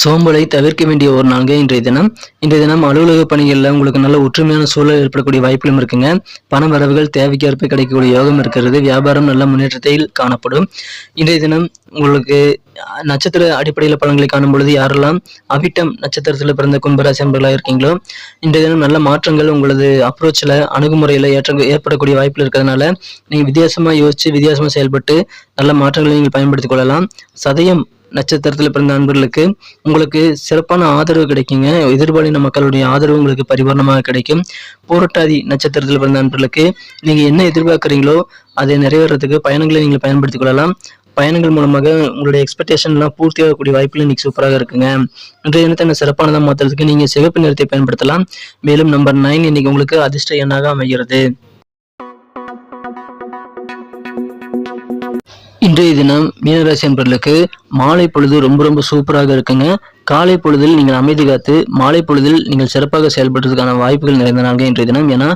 சோம்பலை தவிர்க்க வேண்டிய ஒரு நாள்ங்க இன்றைய தினம். இன்றைய தினம் அலுவலக பணிகளில் உங்களுக்கு நல்ல ஒற்றுமையான சூழல் ஏற்படக்கூடிய வாய்ப்புகளும் இருக்குங்க. பண வரவுகள் தேவைக்கேற்ப கிடைக்கக்கூடிய யோகம் இருக்கிறது. வியாபாரம் நல்ல முன்னேற்றத்தில் காணப்படும். இன்றைய தினம் உங்களுக்கு நட்சத்திர அடிப்படையில் பலன்களை காணும் பொழுது யாரெல்லாம் அவிட்டம் நட்சத்திரத்தில் பிறந்த கும்பராசி அன்பர்களாக இருக்கீங்களோ, இன்றைய தினம் நல்ல மாற்றங்கள் உங்களது அப்ரோச்சில் அணுகுமுறையில் ஏற்படக்கூடிய வாய்ப்புகள் இருக்கிறதுனால நீங்கள் வித்தியாசமாக யோசித்து வித்தியாசமாக செயல்பட்டு நல்ல மாற்றங்களை நீங்கள் பயன்படுத்திக் கொள்ளலாம். சதயம் நட்சத்திரத்தில் பிறந்த நண்பர்களுக்கு உங்களுக்கு சிறப்பான ஆதரவு கிடைக்குங்க. எதிர்பாலின மக்களுடைய ஆதரவு உங்களுக்கு பரிபூர்ணமாக கிடைக்கும். பூரட்டாதி நட்சத்திரத்தில் பிறந்த நண்பர்களுக்கு நீங்க என்ன எதிர்பார்க்குறீங்களோ அதை நிறைவேறதுக்கு பயணங்களை நீங்கள் பயன்படுத்திக் கொள்ளலாம். பயணங்கள் மூலமாக உங்களுடைய எக்ஸ்பெக்டேஷன்லாம் பூர்த்தியாகக்கூடிய வாய்ப்புகள் இன்னைக்கு சூப்பராக இருக்குங்க. இன்றைய தினத்தை சிறப்பானதாக மாற்றுறதுக்கு நீங்க சிவப்பு நிறத்தை பயன்படுத்தலாம். மேலும் நம்பர் 9 இன்னைக்கு உங்களுக்கு அதிர்ஷ்ட எண்ணாக அமைகிறது. இன்றைய தினம் மீனராசி அன்பர்களுக்கு மாலை பொழுது ரொம்ப சூப்பராக இருக்குங்க. காலை பொழுதில் நீங்கள் அமைதி காத்து மாலை பொழுதில் நீங்கள் சிறப்பாக செயல்படுறதுக்கான வாய்ப்புகள் நிறைந்த நாள்கள் இன்றைய தினம். ஏன்னா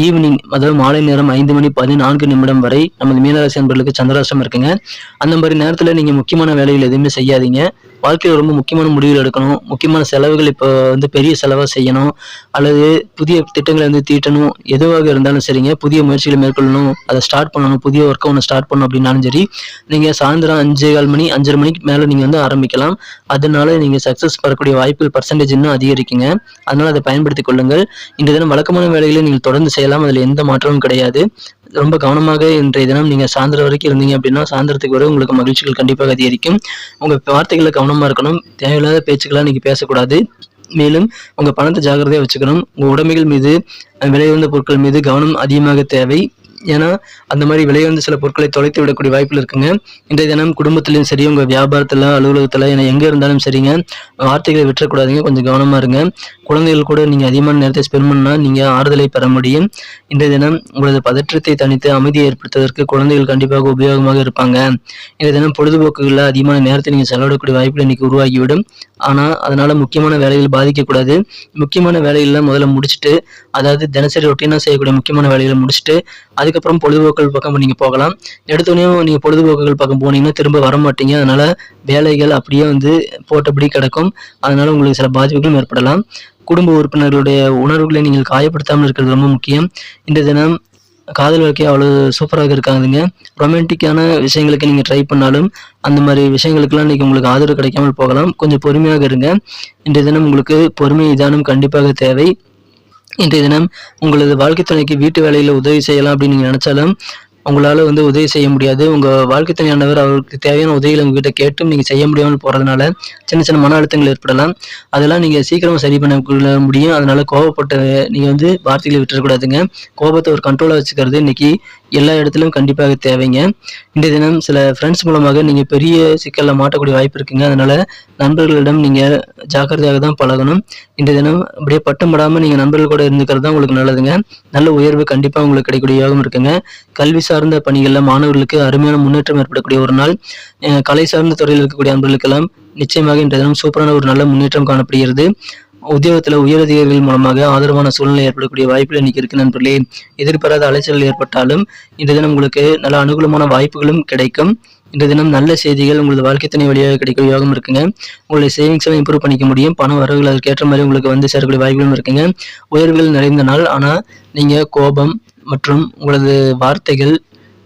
ஈவினிங், அதாவது மாலை நேரம் 5:14 வரை நமது மீனராசி அன்பர்களுக்கு சந்திராஷ்டமம் இருக்குங்க. அந்த மாதிரி நேரத்தில் நீங்கள் முக்கியமான வேலைகள் எதுவுமே செய்யாதீங்க. வாழ்க்கையில் ரொம்ப முக்கியமான முடிவுகள் எடுக்கணும். முக்கியமான செலவுகள் இப்போ பெரிய செலவாக செய்யணும், அல்லது புதிய திட்டங்களை தீட்டணும். எதுவாக இருந்தாலும் சரிங்க, புதிய முயற்சிகளை மேற்கொள்ளணும், அதை ஸ்டார்ட் பண்ணணும், புதிய ஒர்க்கை ஒன்று ஸ்டார்ட் பண்ணணும் அப்படின்னாலும் சரி, நீங்கள் சாயந்தரம் 5:15 மணிக்கு மேலே நீங்கள் ஆரம்பிக்கலாம். அதனால நீங்கள் சக்ஸஸ் பெறக்கூடிய வாய்ப்புகள் பர்சன்டேஜ் இன்னும் அதிகரிக்குங்க. அதனால அதை பயன்படுத்திக் கொள்ளுங்கள். இந்த தினம் வழக்கமான வேலைகளை நீங்கள் தொடர்ந்து செய்யலாம். அதில் எந்த மாற்றமும் கிடையாது. ரொம்ப கவனமாக இன்றைய தினம் நீங்கள் சாயந்தரம் வரைக்கும் இருந்தீங்க அப்படின்னா சாயந்தரத்துக்கு வரை உங்களுக்கு மகிழ்ச்சிகள் கண்டிப்பாக அதிகரிக்கும். உங்கள் வார்த்தைகளில் கவனமாக இருக்கணும். தேவையில்லாத பேச்சுக்களாக நீங்கள் பேசக்கூடாது. மேலும் உங்கள் பணத்தை ஜாக்கிரதையாக வச்சுக்கணும். உங்கள் உடைமைகள் மீது, விலையுயர்ந்த பொருட்கள் மீது கவனம் அதிகமாக தேவை. ஏன்னா அந்த மாதிரி விலையுயர்ந்த சில பொருட்களை தொலைத்து விடக்கூடிய வாய்ப்புகள் இருக்குங்க. இன்றைய தினம் குடும்பத்திலையும் சரி, உங்கள் வியாபாரத்தில், அலுவலகத்தில், என எங்கே இருந்தாலும் சரிங்க, வார்த்தைகளை விட்டுறக்கூடாதுங்க. கொஞ்சம் கவனமாக இருங்க. குழந்தைகள் கூட நீங்கள் அதிகமான நேரத்தை ஸ்பெண்ட் பண்ணால் நீங்கள் ஆறுதலை பெற முடியும். இன்றைய தினம் உங்களது பதற்றத்தை தணித்து அமைதியை ஏற்படுத்துவதற்கு குழந்தைகள் கண்டிப்பாக உபயோகமாக இருப்பாங்க. இன்றைய தினம் பொழுதுபோக்குகளில் அதிகமான நேரத்தை நீங்கள் செலவிடக்கூடிய வாய்ப்புகள் இன்னைக்கு உருவாகிவிடும். ஆனால் அதனால் முக்கியமான வேலைகள் பாதிக்கக்கூடாது. முக்கியமான வேலைகள்லாம் முதல்ல முடிச்சுட்டு, அதாவது தினசரி ரொட்டீனாக செய்யக்கூடிய முக்கியமான வேலைகளை முடிச்சுட்டு அதுக்கப்புறம் பொழுதுபோக்குகள் பக்கம் நீங்கள் போகலாம். எடுத்தோடனே நீங்கள் பொழுதுபோக்குகள் பக்கம் போனீங்கன்னா திரும்ப வர மாட்டீங்க. அதனால் வேலைகள் அப்படியே போட்டபடி கிடக்கும். அதனால் உங்களுக்கு சில பாதிப்புகளும் ஏற்படலாம். குடும்ப உறுப்பினர்களுடைய உணர்வுகளை நீங்கள் காயப்படுத்தாமல் இருக்கிறது ரொம்ப முக்கியம். இந்த தினம் காதல் வாழ்க்கை அவ்வளோ சூப்பராக இருக்காதுங்க. ரொமான்டிக்கான விஷயங்களுக்கு நீங்கள் ட்ரை பண்ணாலும் அந்த மாதிரி விஷயங்களுக்கெல்லாம் இன்றைக்கி உங்களுக்கு ஆதரவு கிடைக்காமல் போகலாம். கொஞ்சம் பொறுமையாக இருங்க. இன்றைய தினம் உங்களுக்கு பொறுமை நிதானம் கண்டிப்பாக தேவை. இன்றைய தினம் உங்களது வாழ்க்கை துணைக்கு வீட்டு வேலையில் உதவி செய்யலாம் அப்படின்னு நீங்கள் நினச்சாலும் உங்களால் உதவி செய்ய முடியாது. உங்கள் வாழ்க்கை துணையானவர் அவருக்கு தேவையான உதவிகளை உங்ககிட்ட கேட்டும் நீங்கள் செய்ய முடியாமல் போகிறதுனால சின்ன மன அழுத்தங்கள் ஏற்படலாம். அதெல்லாம் நீங்கள் சீக்கிரமாக சரி பண்ண முடியும். அதனால் கோவப்பட்ட நீங்கள் வார்த்தைகளை விட்டுறக்கூடாதுங்க. கோபத்தை ஒரு கண்ட்ரோலாக வச்சுக்கிறது இன்னைக்கு எல்லா இடத்துலையும் கண்டிப்பாக தேவைங்க. இன்றைய தினம் சில ஃப்ரெண்ட்ஸ் மூலமாக நீங்கள் பெரிய சிக்கலில் மாட்டக்கூடிய வாய்ப்பு இருக்குங்க. அதனால் நண்பர்களிடம் நீங்கள் ஜாக்கிரதையாக தான் பழகணும். இன்றைய தினம் அப்படியே பட்டம்படாமல் நீங்கள் நண்பர்கள் கூட இருந்துக்கிறது தான் உங்களுக்கு நல்லதுங்க. நல்ல உயர்வு கண்டிப்பாக உங்களுக்கு கிடைக்கக்கூடிய யோகம் இருக்குங்க. கல்வி சார்ந்த பணிகளில் மாணவர்களுக்கு அருமையான முன்னேற்றம் ஏற்படக்கூடிய ஒரு நாள். கலை சார்ந்த துறையில் இருக்கக்கூடிய நண்பர்களுக்கெல்லாம் நிச்சயமாக இன்றைய தினம் சூப்பரான ஒரு நல்ல முன்னேற்றம் காணப்படுகிறது. உத்தியோகத்தில் உயரதிகாரிகள் மூலமாக ஆதரவான சூழ்நிலை ஏற்படக்கூடிய வாய்ப்புகள் இன்னைக்கு இருக்கு நண்பர்களே. எதிர்பாராத அலைச்சல்கள் ஏற்பட்டாலும் இந்த தினம் உங்களுக்கு நல்ல அனுகூலமான வாய்ப்புகளும் கிடைக்கும். இந்த தினம் நல்ல செய்திகள் உங்களது வாழ்க்கை துணை வழியாக கிடைக்கும் யோகம் இருக்குங்க. உங்களுடைய சேவிங்ஸை இம்ப்ரூவ் பண்ணிக்க முடியும். பண வரவுகள் அதற்கேற்ற மாதிரி உங்களுக்கு சேரக்கூடிய வாய்ப்புகளும் இருக்குங்க. உயர்வுகள் நிறைந்த நாள். ஆனால் நீங்கள் கோபம் மற்றும் உங்களது வார்த்தைகள்,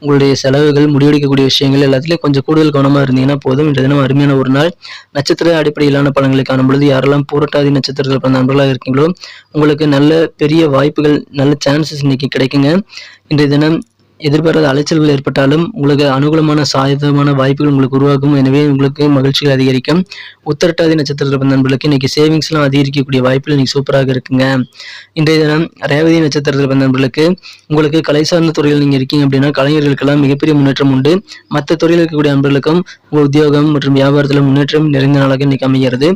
உங்களுடைய செலவுகள், முடிவெடுக்கக்கூடிய விஷயங்கள் எல்லாத்துலேயும் கொஞ்சம் கூடுதல் கவனமாக இருந்தீங்கன்னா போதும். இன்றைய தினம் அருமையான ஒரு நாள். நட்சத்திர அடிப்படையிலான பலன்களை காணும் பொழுது யாரெல்லாம் பூரட்டாதி நட்சத்திரத்தில் பிறந்த நண்பர்களாக இருக்கீங்களோ உங்களுக்கு நல்ல பெரிய வாய்ப்புகள், நல்ல சான்சஸ் இன்னைக்கு கிடைக்குங்க. இன்றைய தினம் எதிர்பாராத அலைச்சல்கள் ஏற்பட்டாலும் உங்களுக்கு அனுகூலமான சாதகமான வாய்ப்புகள் உங்களுக்கு உருவாகும். எனவே உங்களுக்கு மகிழ்ச்சிகள் அதிகரிக்கும். உத்திரட்டாதி நட்சத்திரத்தில் பிறந்த நண்பர்களுக்கு இன்னைக்கு சேவிங்ஸ்லாம் அதிகரிக்கக்கூடிய வாய்ப்புகள் இன்னைக்கு சூப்பராக இருக்குங்க. இன்றைய தினம் ரேவதி நட்சத்திரத்தில் பிறந்த நண்பர்களுக்கு உங்களுக்கு கலை சார்ந்த துறையில் நீங்கள் இருக்கீங்க அப்படின்னா கலைஞர்களுக்கெல்லாம் மிகப்பெரிய முன்னேற்றம் உண்டு. மற்ற துறையில் இருக்கக்கூடிய நண்பர்களுக்கும் உங்கள் உத்தியோகம் மற்றும் வியாபாரத்தில் முன்னேற்றம் நிறைந்த நாளாக இன்னைக்கு அமைகிறது.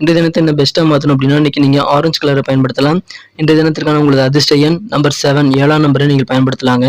இன்றைய தினத்தை என்ன பெஸ்ட்டாக மாற்றணும் அப்படின்னா இன்னைக்கு நீங்கள் ஆரஞ்சு கலரை பயன்படுத்தலாம். இன்றைய தினத்திற்கான உங்களது அதிர்ஷ்ட எண் நம்பர் 7, 7ஆம் நம்பரை நீங்கள் பயன்படுத்தலாங்க.